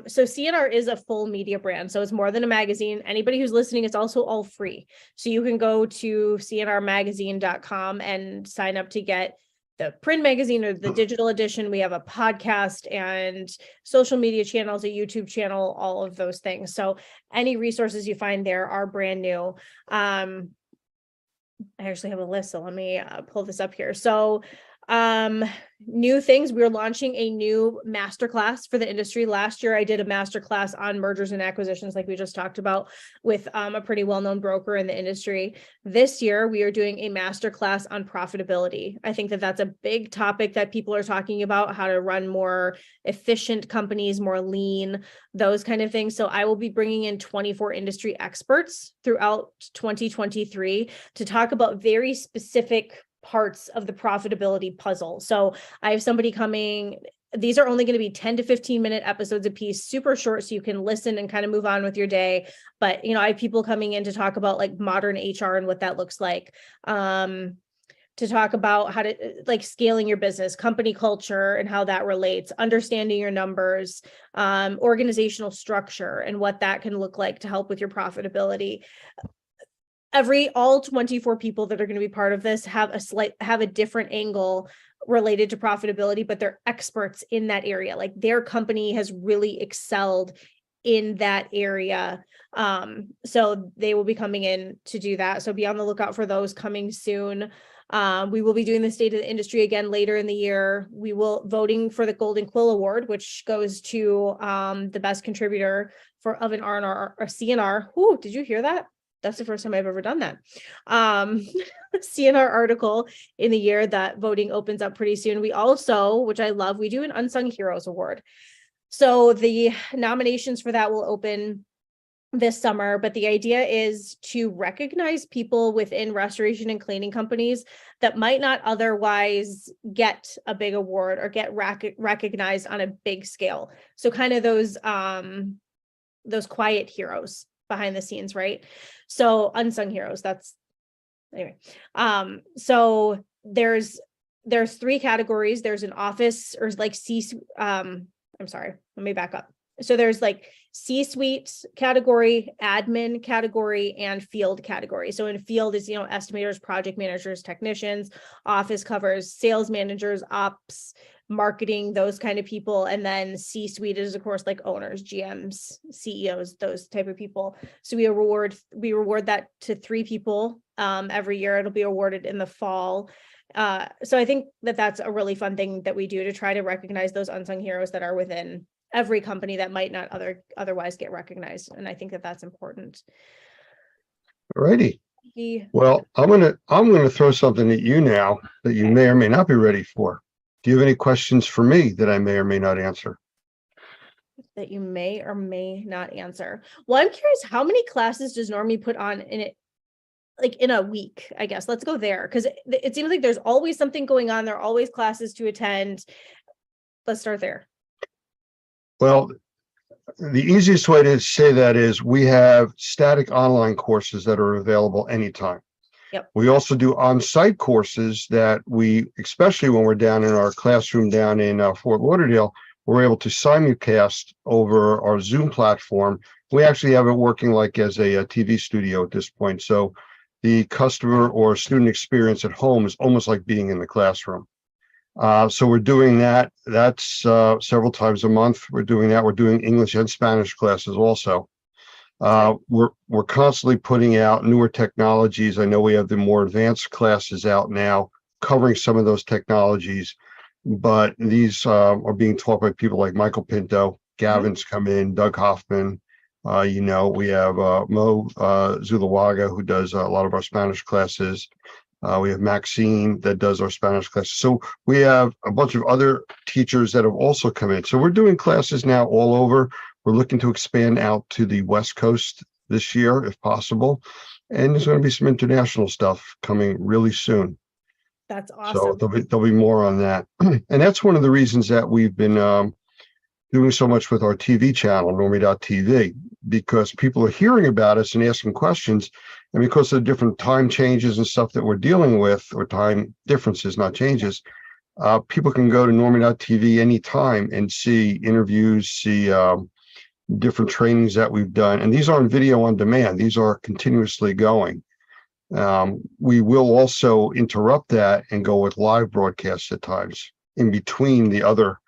C&R is a full media brand. So it's more than a magazine. Anybody who's listening, it's also all free. So you can go to cnrmagazine.com and sign up to get the print magazine or the digital edition. We have a podcast and social media channels, a YouTube channel, all of those things. So any resources you find there are brand new. I actually have a list, so let me pull this up here. So new things, we're launching a new masterclass for the industry. Last year I did a masterclass on mergers and acquisitions, like we just talked about, with a pretty well-known broker in the industry. This year we are doing a masterclass on profitability. I think that that's a big topic that people are talking about, how to run more efficient companies, more lean, those kind of things. So I will be bringing in 24 industry experts throughout 2023 to talk about very specific parts of the profitability puzzle. So I have somebody coming. These are only going to be 10 to 15 minute episodes a piece, super short, so you can listen and kind of move on with your day. But I have people coming in to talk about like modern HR and what that looks like, to talk about how to like scaling your business, company culture and how that relates, understanding your numbers, organizational structure and what that can look like to help with your profitability. All 24 people that are going to be part of this have a different angle related to profitability, but they're experts in that area. Like their company has really excelled in that area. So they will be coming in to do that. So be on the lookout for those coming soon. We will be doing the State of the Industry again later in the year. We will voting for the Golden Quill Award, which goes to the best contributor of an R&R or C&R. Ooh, did you hear that? That's the first time I've ever done that. C&R article in the year. That voting opens up pretty soon. We also, which I love, we do an Unsung Heroes Award. So the nominations for that will open this summer, but the idea is to recognize people within restoration and cleaning companies that might not otherwise get a big award or get recognized on a big scale. So kind of those quiet heroes behind the scenes, right? So unsung heroes, anyway. So there's 3 categories. There's an office or like I'm sorry, let me back up. So there's like C-suite category, admin category, and field category. So in field is, estimators, project managers, technicians, office covers, sales managers, ops, marketing, those kind of people. And then C-suite is, of course, like owners, GMs, CEOs, those type of people. So we reward that to 3 people every year. It'll be awarded in the fall. So I think that that's a really fun thing that we do to try to recognize those unsung heroes that are within every company that might not otherwise get recognized. And I think that that's important. All righty. Well, I'm gonna throw something at you now that you may or may not be ready for. Do you have any questions for me that I may or may not answer? That you may or may not answer. Well, I'm curious, how many classes does Normie put on in it, like in a week? I guess let's go there, because it seems like there's always something going on. There are always classes to attend. Let's start there. Well, the easiest way to say that is we have static online courses that are available anytime. Yep. We also do on-site courses that we, especially when we're down in our classroom down in Fort Lauderdale, we're able to simulcast over our Zoom platform. We actually have it working like as a TV studio at this point. So the customer or student experience at home is almost like being in the classroom. So we're doing that. That's several times a month. We're doing that. We're doing English and Spanish classes also. We're constantly putting out newer technologies. I know we have the more advanced classes out now covering some of those technologies, but these are being taught by people like Michael Pinto. Gavin's come in, Doug Hoffman. We have Mo Zulawaga, who does a lot of our Spanish classes. We have Maxine that does our Spanish classes. So we have a bunch of other teachers that have also come in. So we're doing classes now all over. We're looking to expand out to the West Coast this year, if possible. And there's going to be some international stuff coming really soon. That's awesome. So there'll be more on that. And that's one of the reasons that we've been doing so much with our TV channel, Normie.tv, because people are hearing about us and asking questions. And because of the different time changes and stuff that we're dealing with, or time differences, not changes, people can go to Normie.tv anytime and see interviews, see different trainings that we've done. And these aren't video on demand. These are continuously going. We will also interrupt that and go with live broadcasts at times in between the other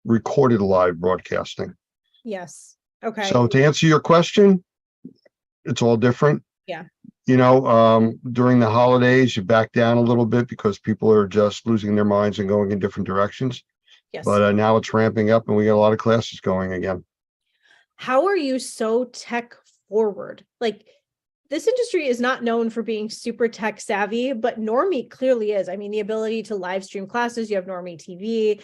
recorded live broadcasting. Yes. Okay. So to answer your question, it's all different. Yeah. During the holidays, you back down a little bit because people are just losing their minds and going in different directions. Yes. But now it's ramping up and we got a lot of classes going again. How are you so tech forward? Like, this industry is not known for being super tech savvy, but Normie clearly is. I mean, the ability to live stream classes, you have Normie TV,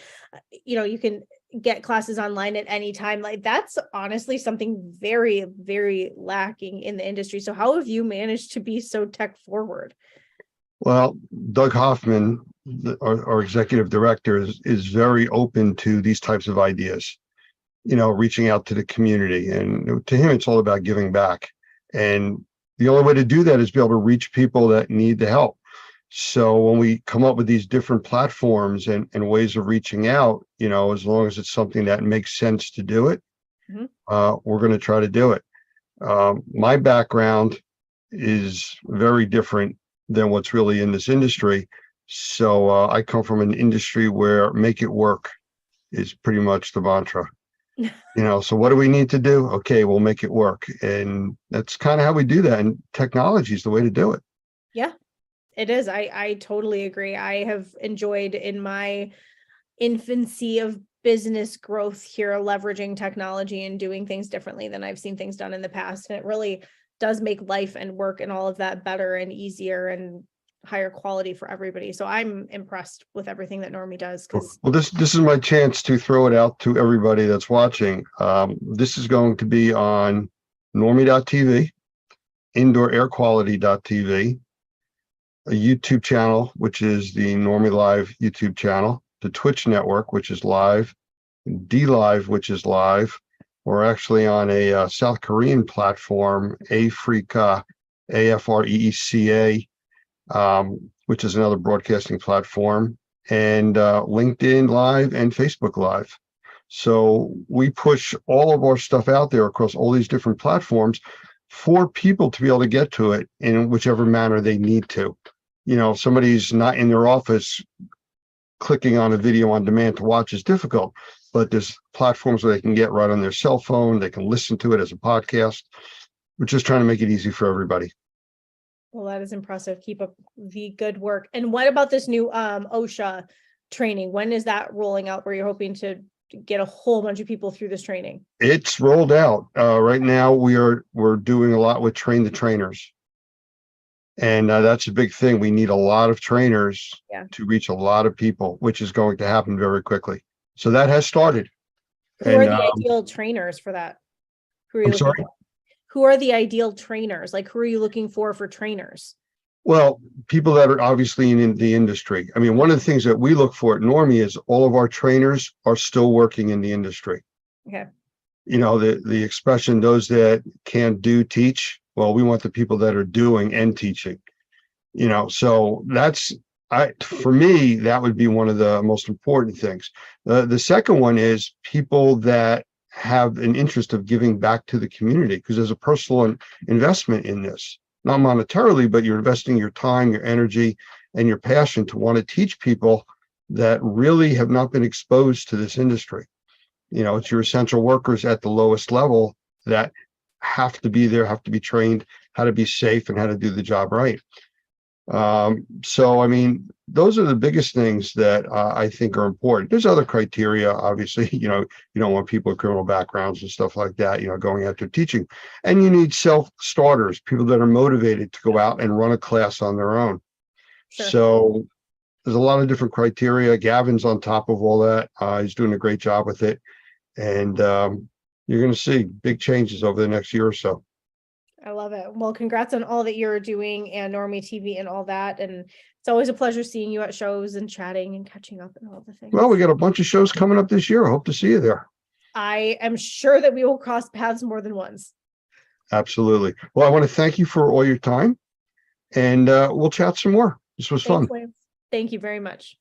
you can get classes online at any time. Like, that's honestly something very, very lacking in the industry. So how have you managed to be so tech forward? Well, Doug Hoffman, our executive director, is very open to these types of ideas, reaching out to the community. And to him, it's all about giving back. And the only way to do that is be able to reach people that need the help. So when we come up with these different platforms and ways of reaching out, as long as it's something that makes sense to do it, we're going to try to do it. My background is very different than what's really in this industry. So I come from an industry where make it work is pretty much the mantra. So what do we need to do? Okay, we'll make it work. And that's kind of how we do that. And technology is the way to do it. Yeah, it is. I totally agree. I have enjoyed in my infancy of business growth here, leveraging technology and doing things differently than I've seen things done in the past. And it really does make life and work and all of that better and easier and higher quality for everybody. So I'm impressed with everything that Normie does. Well, this is my chance to throw it out to everybody that's watching. This is going to be on Normie.tv, IndoorAirQuality.tv, a YouTube channel, which is the Normie Live YouTube channel, the Twitch network, which is live, DLive, which is live. We're actually on a South Korean platform, Afreeca, AFREECA, which is another broadcasting platform, and LinkedIn Live and Facebook Live. So we push all of our stuff out there across all these different platforms for people to be able to get to it in whichever manner they need to. You know, somebody's not in their office, clicking on a video on demand to watch is difficult, but there's platforms where they can get right on their cell phone. They can listen to it as a podcast. We're just trying to make it easy for everybody. Well, that is impressive. Keep up the good work. And what about this new OSHA training? When is that rolling out where you're hoping to get a whole bunch of people through this training? It's rolled out. Right now we're doing a lot with train the trainers. And that's a big thing. We need a lot of trainers to reach a lot of people, which is going to happen very quickly. So that has started. Who are the ideal trainers for that? Who are you I'm looking sorry? for? Who are the ideal trainers? Like, who are you looking for trainers? Well, people that are obviously in the industry. I mean, one of the things that we look for at Normie is all of our trainers are still working in the industry. Okay. You know, the expression, those that can't do, teach. Well, we want the people that are doing and teaching, you know, so for me, that would be one of the most important things. The second one is people that have an interest of giving back to the community, because there's a personal investment in this, not monetarily, but you're investing your time, your energy, and your passion to want to teach people that really have not been exposed to this industry. You know, it's your essential workers at the lowest level that have to be there, have to be trained how to be safe and how to do the job right. So, I mean, those are the biggest things that I think are important. There's other criteria, obviously, you know, you don't want people with criminal backgrounds and stuff like that, you know, going out there teaching. And you need self-starters, people that are motivated to go out and run a class on their own. Sure. So there's a lot of different criteria. Gavin's on top of all that. He's doing a great job with it. And you're going to see big changes over the next year or so. I love it. Well, congrats on all that you're doing and Normie TV and all that. And it's always a pleasure seeing you at shows and chatting and catching up and all the things. Well, we got a bunch of shows coming up this year. I hope to see you there. I am sure that we will cross paths more than once. Absolutely. Well, I want to thank you for all your time, and we'll chat some more. This was fun. Thanks, Lance. Thank you very much.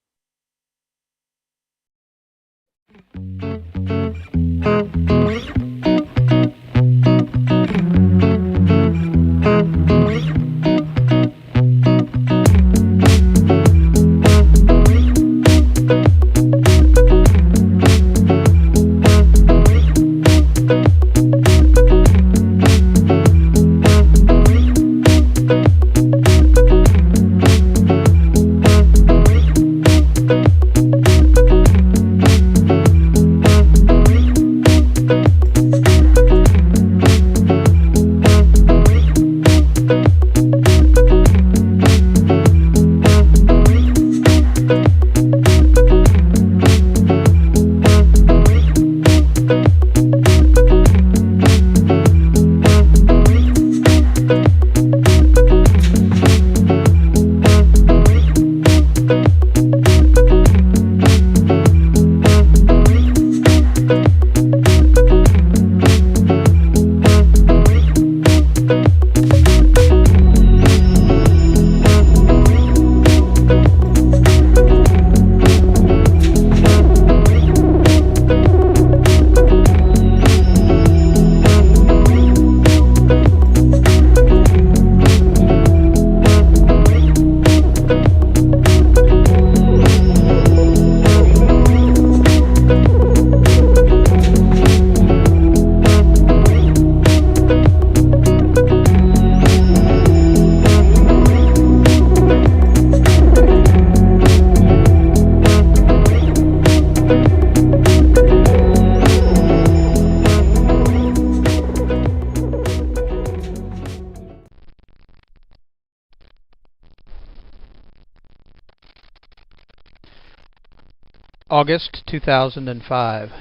August 2005.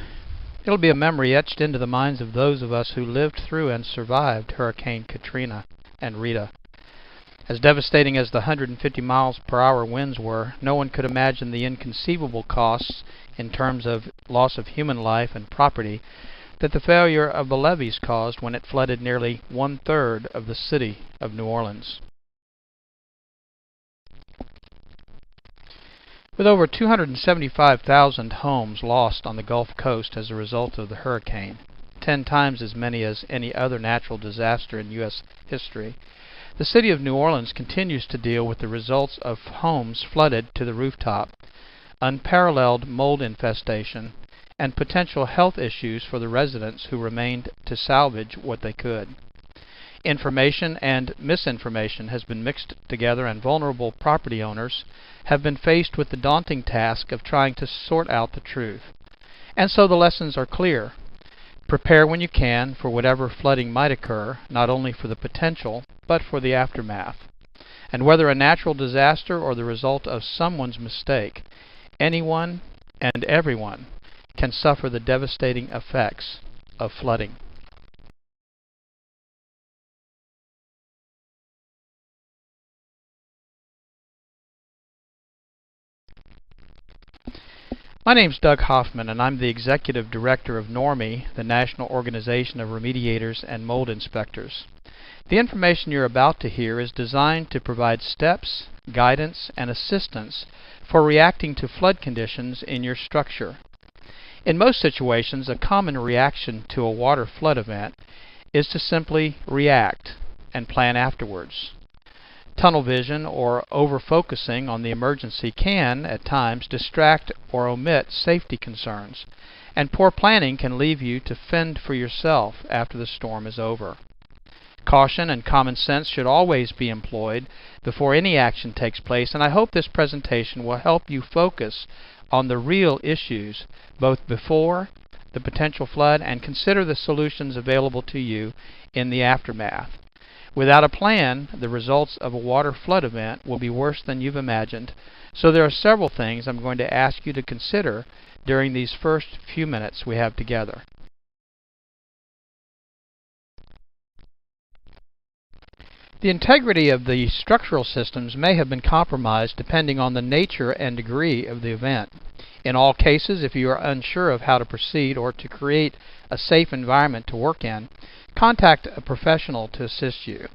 It'll be a memory etched into the minds of those of us who lived through and survived Hurricane Katrina and Rita. As devastating as the 150 miles per hour winds were, no one could imagine the inconceivable costs in terms of loss of human life and property that the failure of the levees caused when it flooded nearly 1/3 of the city of New Orleans. With over 275,000 homes lost on the Gulf Coast as a result of the hurricane, 10 times as many as any other natural disaster in U.S. history, the city of New Orleans continues to deal with the results of homes flooded to the rooftop, unparalleled mold infestation, and potential health issues for the residents who remained to salvage what they could. Information and misinformation has been mixed together, and vulnerable property owners have been faced with the daunting task of trying to sort out the truth. And so the lessons are clear. Prepare when you can for whatever flooding might occur, not only for the potential, but for the aftermath. And whether a natural disaster or the result of someone's mistake, anyone and everyone can suffer the devastating effects of flooding. My name's Doug Hoffman, and I'm the Executive Director of NORMI, the National Organization of Remediators and Mold Inspectors. The information you're about to hear is designed to provide steps, guidance, and assistance for reacting to flood conditions in your structure. In most situations, a common reaction to a water flood event is to simply react and plan afterwards. Tunnel vision or over-focusing on the emergency can, at times, distract or omit safety concerns, and poor planning can leave you to fend for yourself after the storm is over. Caution and common sense should always be employed before any action takes place, and I hope this presentation will help you focus on the real issues both before the potential flood and consider the solutions available to you in the aftermath. Without a plan, the results of a water flood event will be worse than you've imagined, so there are several things I'm going to ask you to consider during these first few minutes we have together. The integrity of the structural systems may have been compromised depending on the nature and degree of the event. In all cases, if you are unsure of how to proceed or to create a safe environment to work in, contact a professional to assist you.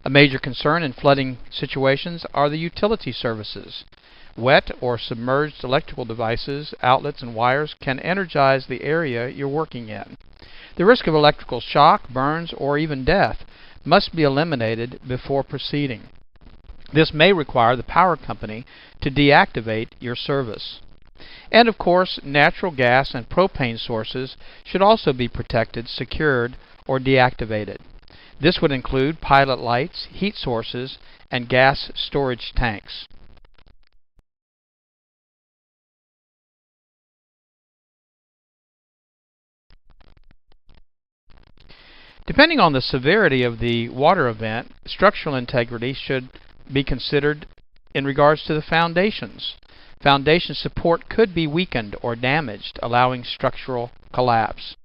A major concern in flooding situations are the utility services. Wet or submerged electrical devices, outlets, and wires can energize the area you're working in. The risk of electrical shock, burns, or even death must be eliminated before proceeding. This may require the power company to deactivate your service. And of course, natural gas and propane sources should also be protected, secured, or deactivated. This would include pilot lights, heat sources, and gas storage tanks. Depending on the severity of the water event, structural integrity should be considered in regards to the foundations. Foundation support could be weakened or damaged, allowing structural collapse.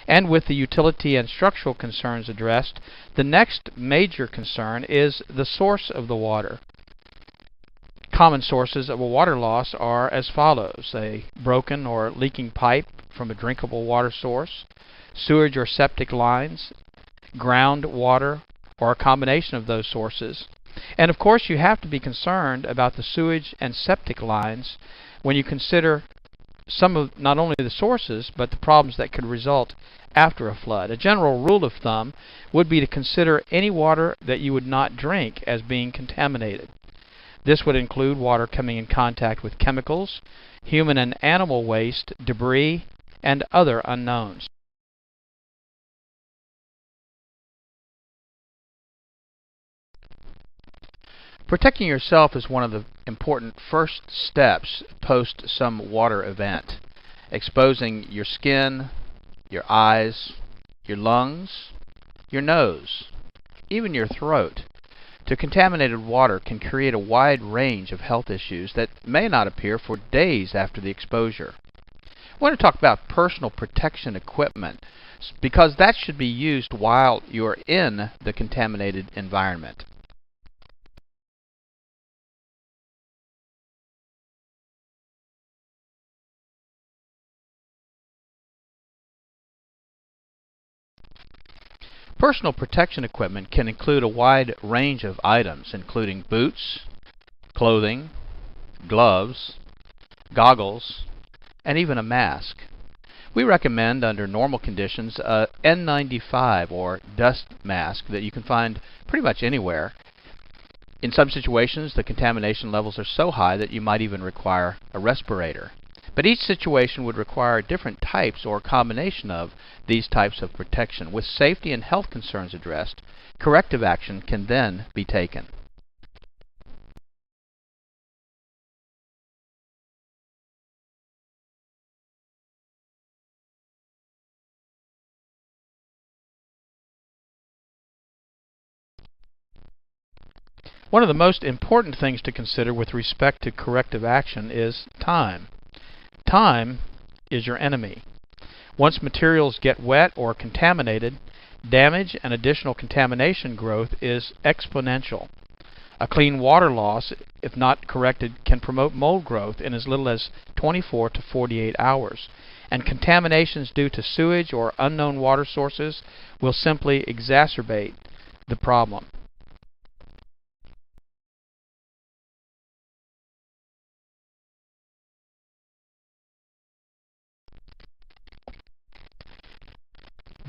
And with the utility and structural concerns addressed, the next major concern is the source of the water. Common sources of a water loss are as follows: a broken or leaking pipe from a drinkable water source, sewage or septic lines, groundwater, or a combination of those sources. And of course, you have to be concerned about the sewage and septic lines when you consider some of not only the sources, but the problems that could result after a flood. A general rule of thumb would be to consider any water that you would not drink as being contaminated. This would include water coming in contact with chemicals, human and animal waste, debris, and other unknowns. Protecting yourself is one of the important first steps post some water event. Exposing your skin, your eyes, your lungs, your nose, even your throat to contaminated water can create a wide range of health issues that may not appear for days after the exposure. I want to talk about personal protection equipment because that should be used while you're in the contaminated environment. Personal protection equipment can include a wide range of items, including boots, clothing, gloves, goggles, and even a mask. We recommend, under normal conditions, a N95 or dust mask that you can find pretty much anywhere. In some situations, the contamination levels are so high that you might even require a respirator. But each situation would require different types or combination of these types of protection. With safety and health concerns addressed, corrective action can then be taken. One of the most important things to consider with respect to corrective action is time. Time is your enemy. Once materials get wet or contaminated, damage and additional contamination growth is exponential. A clean water loss, if not corrected, can promote mold growth in as little as 24 to 48 hours. And contaminations due to sewage or unknown water sources will simply exacerbate the problem.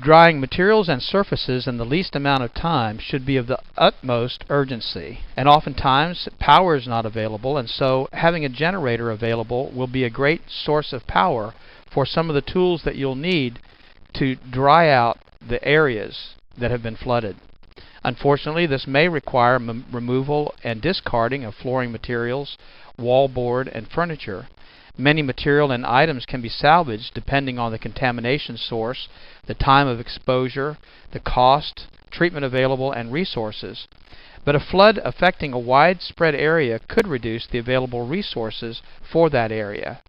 Drying materials and surfaces in the least amount of time should be of the utmost urgency, and oftentimes power is not available, and so having a generator available will be a great source of power for some of the tools that you'll need to dry out the areas that have been flooded. Unfortunately, this may require removal and discarding of flooring materials, wallboard, and furniture. Many material and items can be salvaged depending on the contamination source, the time of exposure, the cost, treatment available, and resources. But a flood affecting a widespread area could reduce the available resources for that area.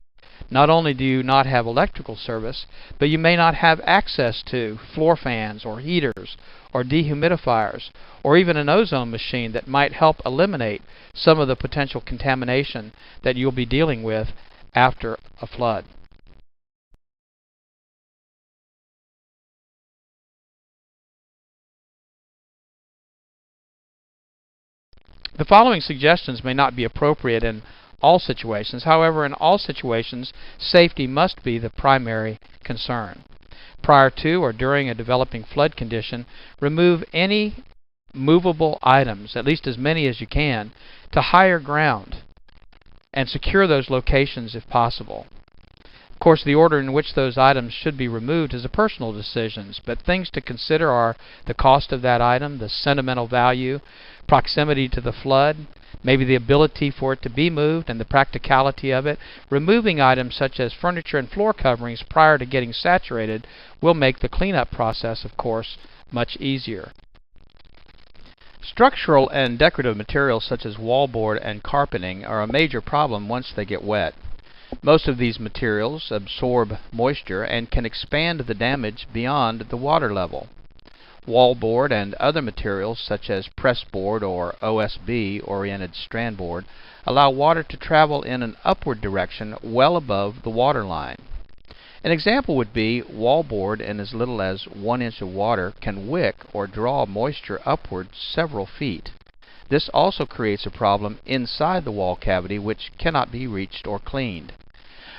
Not only do you not have electrical service, but you may not have access to floor fans or heaters or dehumidifiers or even an ozone machine that might help eliminate some of the potential contamination that you'll be dealing with after a flood. The following suggestions may not be appropriate in all situations. However, in all situations, safety must be the primary concern. Prior to or during a developing flood condition, remove any movable items, at least as many as you can, to higher ground, and secure those locations if possible. Of course, the order in which those items should be removed is a personal decision, but things to consider are the cost of that item, the sentimental value, proximity to the flood, maybe the ability for it to be moved, and the practicality of it. Removing items such as furniture and floor coverings prior to getting saturated will make the cleanup process, of course, much easier. Structural and decorative materials such as wallboard and carpeting are a major problem once they get wet. Most of these materials absorb moisture and can expand the damage beyond the water level. Wallboard and other materials such as pressboard or OSB-oriented strand board allow water to travel in an upward direction well above the water line. An example would be wallboard in as little as 1 inch of water can wick or draw moisture upward several feet. This also creates a problem inside the wall cavity which cannot be reached or cleaned.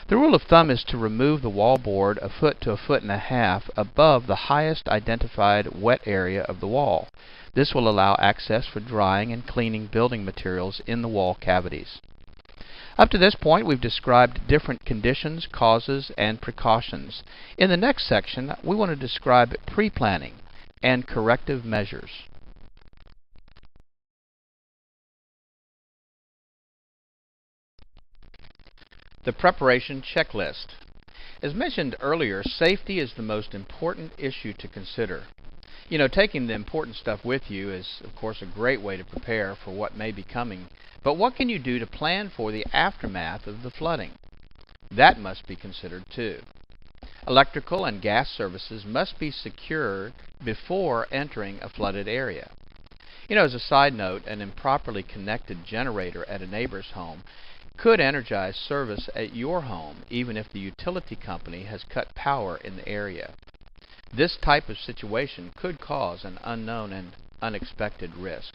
The rule of thumb is to remove the wallboard a foot to a foot and a half above the highest identified wet area of the wall. This will allow access for drying and cleaning building materials in the wall cavities. Up to this point, we've described different conditions, causes, and precautions. In the next section, we want to describe pre-planning and corrective measures. The preparation checklist. As mentioned earlier, safety is the most important issue to consider. You know, taking the important stuff with you is, of course, a great way to prepare for what may be coming. But what can you do to plan for the aftermath of the flooding? That must be considered too. Electrical and gas services must be secured before entering a flooded area. You know, as a side note, an improperly connected generator at a neighbor's home could energize service at your home even if the utility company has cut power in the area. This type of situation could cause an unknown and unexpected risk.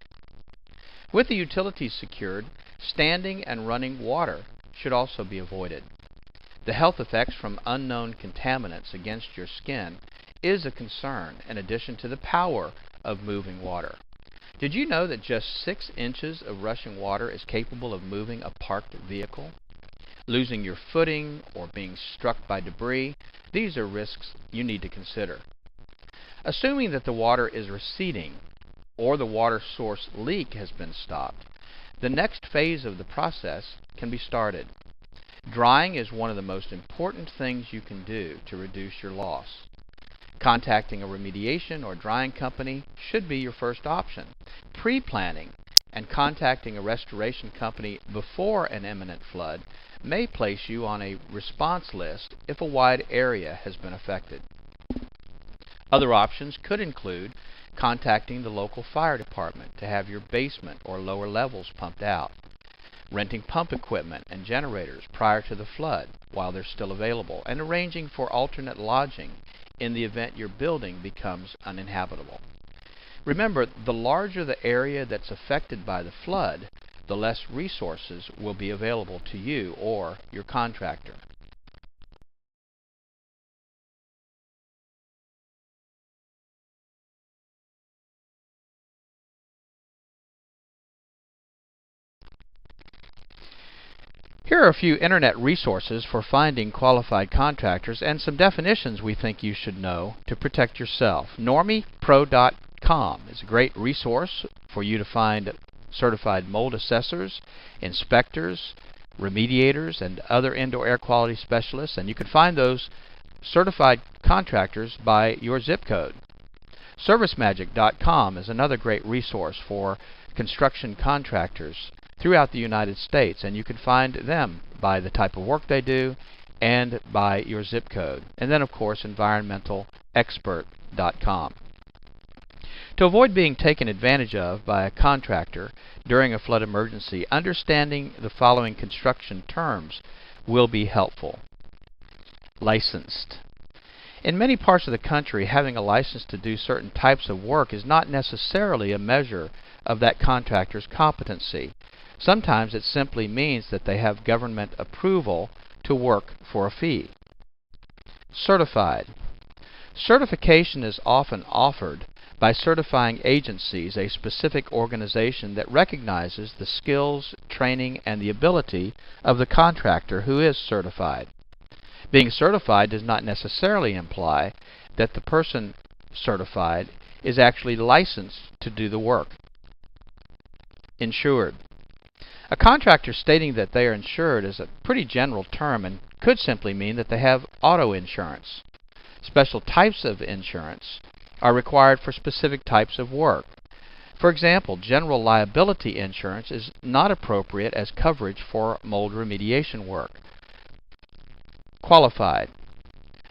With the utilities secured, standing and running water should also be avoided. The health effects from unknown contaminants against your skin is a concern in addition to the power of moving water. Did you know that just 6 inches of rushing water is capable of moving a parked vehicle? Losing your footing or being struck by debris, these are risks you need to consider. Assuming that the water is receding or the water source leak has been stopped, the next phase of the process can be started. Drying is one of the most important things you can do to reduce your loss. Contacting a remediation or drying company should be your first option. Pre-planning and contacting a restoration company before an imminent flood may place you on a response list if a wide area has been affected. Other options could include contacting the local fire department to have your basement or lower levels pumped out, renting pump equipment and generators prior to the flood while they're still available, and arranging for alternate lodging in the event your building becomes uninhabitable. Remember, the larger the area that's affected by the flood, the less resources will be available to you or your contractor. Here are a few internet resources for finding qualified contractors and some definitions we think you should know to protect yourself. NormiePro.com is a great resource for you to find certified mold assessors, inspectors, remediators, and other indoor air quality specialists, and you can find those certified contractors by your zip code. ServiceMagic.com is another great resource for construction contractors throughout the United States, and you can find them by the type of work they do and by your zip code. And then, of course, EnvironmentalExpert.com. To avoid being taken advantage of by a contractor during a flood emergency, understanding the following construction terms will be helpful. Licensed. In many parts of the country, having a license to do certain types of work is not necessarily a measure of that contractor's competency. Sometimes it simply means that they have government approval to work for a fee. Certified. Certification is often offered by certifying agencies, a specific organization that recognizes the skills, training, and the ability of the contractor who is certified. Being certified does not necessarily imply that the person certified is actually licensed to do the work. Insured. A contractor stating that they are insured is a pretty general term and could simply mean that they have auto insurance. Special types of insurance are required for specific types of work. For example, general liability insurance is not appropriate as coverage for mold remediation work. Qualified.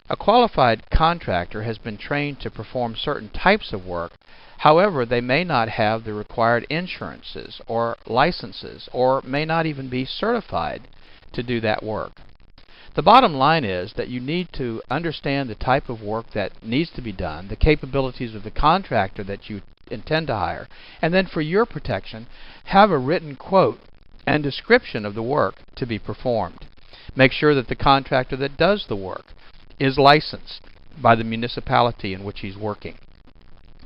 A qualified contractor has been trained to perform certain types of work. However, they may not have the required insurances or licenses, or may not even be certified to do that work. The bottom line is that you need to understand the type of work that needs to be done, the capabilities of the contractor that you intend to hire, and then for your protection, have a written quote and description of the work to be performed. Make sure that the contractor that does the work is licensed by the municipality in which he's working,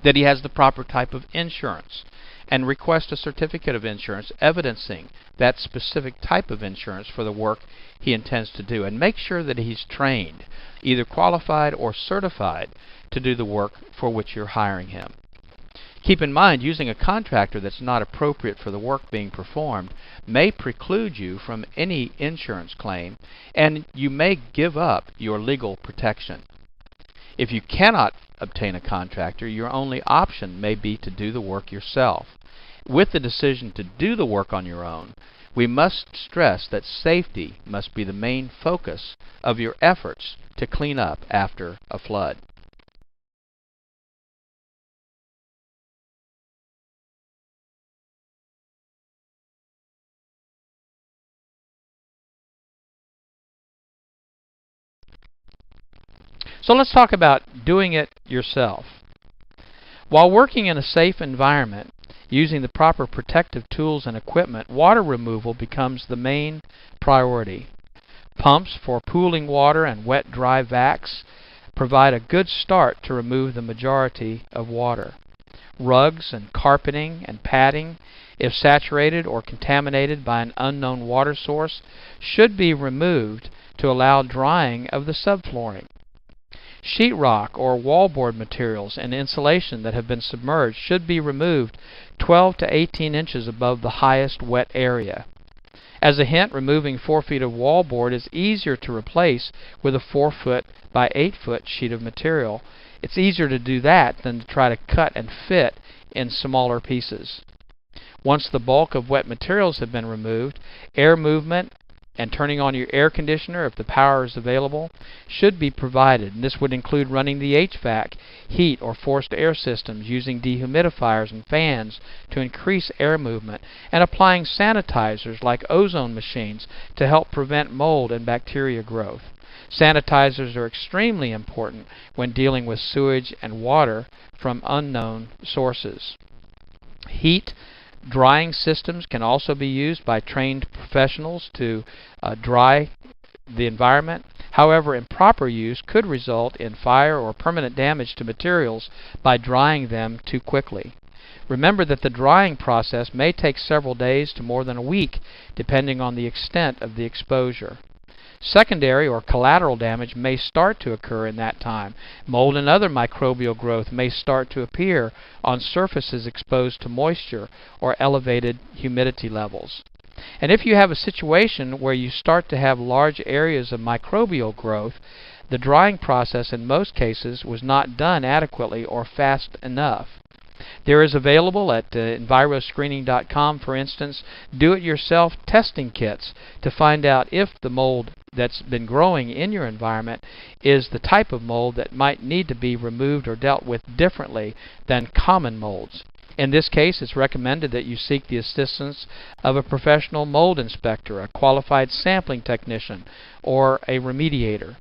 that he has the proper type of insurance, and request a certificate of insurance evidencing that specific type of insurance for the work he intends to do, and make sure that he's trained, either qualified or certified, to do the work for which you're hiring him. Keep in mind, using a contractor that's not appropriate for the work being performed may preclude you from any insurance claim, and you may give up your legal protection. If you cannot obtain a contractor, your only option may be to do the work yourself. With the decision to do the work on your own, we must stress that safety must be the main focus of your efforts to clean up after a flood. So let's talk about doing it yourself. While working in a safe environment, using the proper protective tools and equipment, water removal becomes the main priority. Pumps for pooling water and wet-dry vacs provide a good start to remove the majority of water. Rugs and carpeting and padding, if saturated or contaminated by an unknown water source, should be removed to allow drying of the subflooring. Sheetrock or wallboard materials and insulation that have been submerged should be removed 12 to 18 inches above the highest wet area. As a hint, removing 4 feet of wallboard is easier to replace with a 4 foot by 8 foot sheet of material. It's easier to do that than to try to cut and fit in smaller pieces. Once the bulk of wet materials have been removed, air movement and turning on your air conditioner if the power is available should be provided. And this would include running the HVAC, heat or forced air systems, using dehumidifiers and fans to increase air movement, and applying sanitizers like ozone machines to help prevent mold and bacteria growth. Sanitizers are extremely important when dealing with sewage and water from unknown sources. Heat drying systems can also be used by trained professionals to dry the environment. However, improper use could result in fire or permanent damage to materials by drying them too quickly. Remember that the drying process may take several days to more than a week, depending on the extent of the exposure. Secondary or collateral damage may start to occur in that time. Mold and other microbial growth may start to appear on surfaces exposed to moisture or elevated humidity levels. And if you have a situation where you start to have large areas of microbial growth, the drying process in most cases was not done adequately or fast enough. There is available at enviroscreening.com, for instance, do-it-yourself testing kits to find out if the mold that's been growing in your environment is the type of mold that might need to be removed or dealt with differently than common molds. In this case, it's recommended that you seek the assistance of a professional mold inspector, a qualified sampling technician, or a remediator.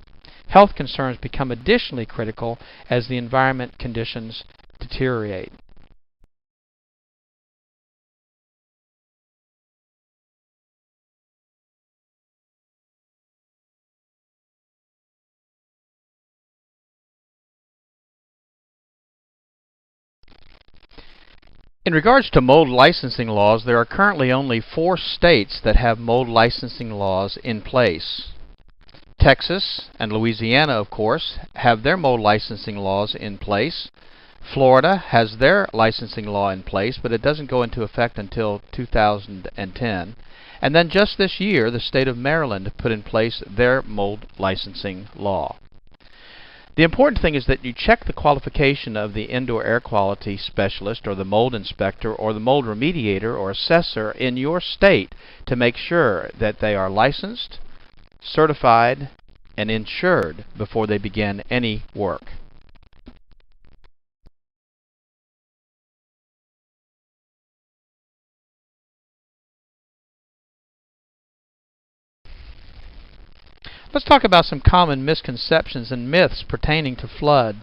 Health concerns become additionally critical as the environment conditions deteriorate. In regards to mold licensing laws, there are currently only 4 states that have mold licensing laws in place. Texas and Louisiana, of course, have their mold licensing laws in place. Florida has their licensing law in place, but it doesn't go into effect until 2010. And then just this year, the state of Maryland put in place their mold licensing law. The important thing is that you check the qualification of the indoor air quality specialist or the mold inspector or the mold remediator or assessor in your state to make sure that they are licensed, certified, and insured before they begin any work. Let's talk about some common misconceptions and myths pertaining to flood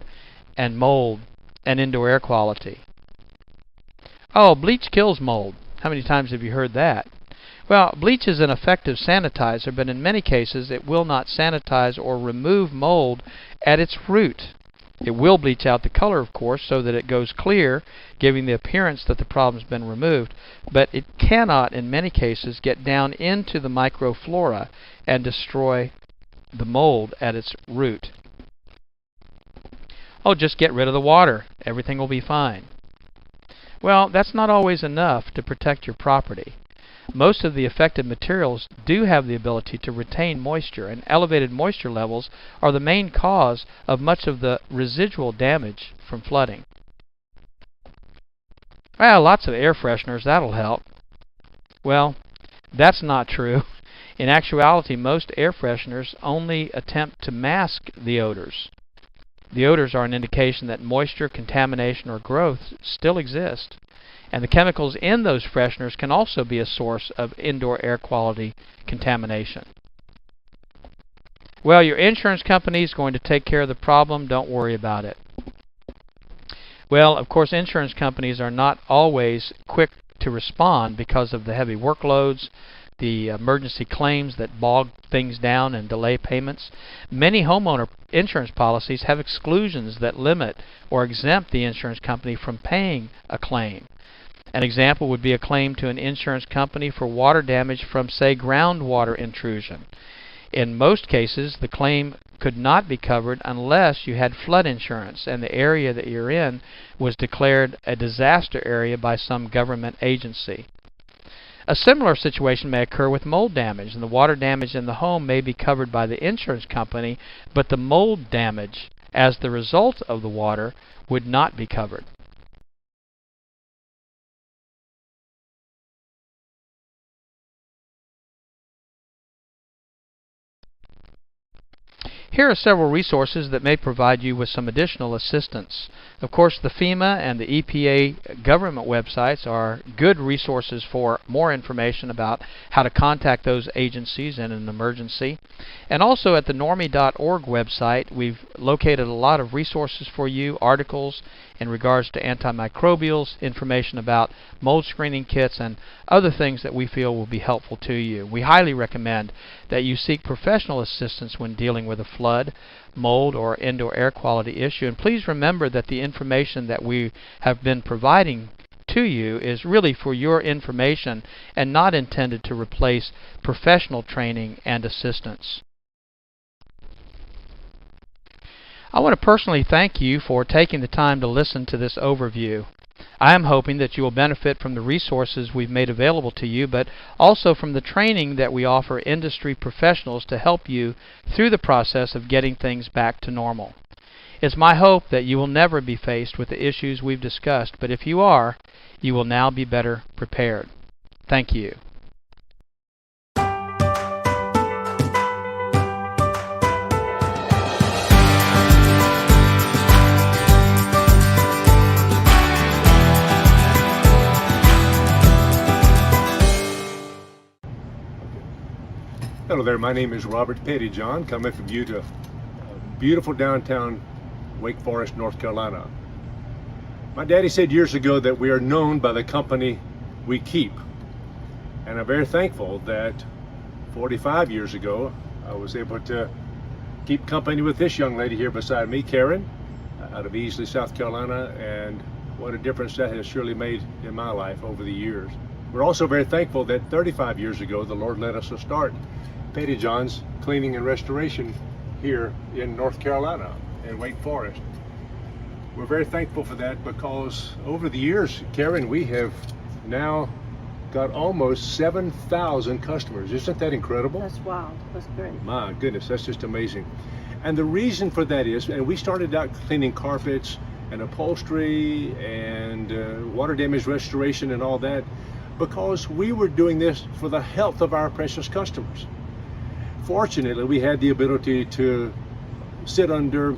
and mold and indoor air quality. Oh, bleach kills mold. How many times have you heard that? Well, bleach is an effective sanitizer, but in many cases it will not sanitize or remove mold at its root. It will bleach out the color, of course, so that it goes clear, giving the appearance that the problem's been removed, but it cannot, in many cases, get down into the microflora and destroy the mold at its root. Oh, just get rid of the water. Everything will be fine. Well, that's not always enough to protect your property. Most of the affected materials do have the ability to retain moisture, and elevated moisture levels are the main cause of much of the residual damage from flooding. Well, lots of air fresheners, that'll help. Well, that's not true. In actuality, most air fresheners only attempt to mask the odors. The odors are an indication that moisture, contamination, or growth still exist. And the chemicals in those fresheners can also be a source of indoor air quality contamination. Well, your insurance company is going to take care of the problem. Don't worry about it. Well, of course, insurance companies are not always quick to respond because of the heavy workloads, the emergency claims that bog things down and delay payments. Many homeowner insurance policies have exclusions that limit or exempt the insurance company from paying a claim. An example would be a claim to an insurance company for water damage from, say, groundwater intrusion. In most cases, the claim could not be covered unless you had flood insurance and the area that you're in was declared a disaster area by some government agency. A similar situation may occur with mold damage, and the water damage in the home may be covered by the insurance company, but the mold damage as the result of the water would not be covered. Here are several resources that may provide you with some additional assistance. Of course, the FEMA and the EPA government websites are good resources for more information about how to contact those agencies in an emergency. And also at the normie.org website, we've located a lot of resources for you, articles in regards to antimicrobials, information about mold screening kits, and other things that we feel will be helpful to you. We highly recommend that you seek professional assistance when dealing with a flood, mold, or indoor air quality issue. And please remember that the information that we have been providing to you is really for your information and not intended to replace professional training and assistance. I want to personally thank you for taking the time to listen to this overview. I am hoping that you will benefit from the resources we've made available to you, but also from the training that we offer industry professionals to help you through the process of getting things back to normal. It's my hope that you will never be faced with the issues we've discussed, but if you are, you will now be better prepared. Thank you. Hello there, my name is Robert Pettyjohn, coming from you to beautiful downtown Wake Forest, North Carolina. My daddy said years ago that we are known by the company we keep. And I'm very thankful that 45 years ago, I was able to keep company with this young lady here beside me, Karen, out of Easley, South Carolina, and what a difference that has surely made in my life over the years. We're also very thankful that 35 years ago, the Lord led us to start Pettyjohn's Cleaning and Restoration here in North Carolina in Wake Forest. We're very thankful for that because over the years, Karen, we have now got almost 7,000 customers. Isn't that incredible? That's wild. That's great. My goodness, that's just amazing. And the reason for that is, and we started out cleaning carpets and upholstery and water damage restoration and all that because we were doing this for the health of our precious customers. Fortunately, we had the ability to sit under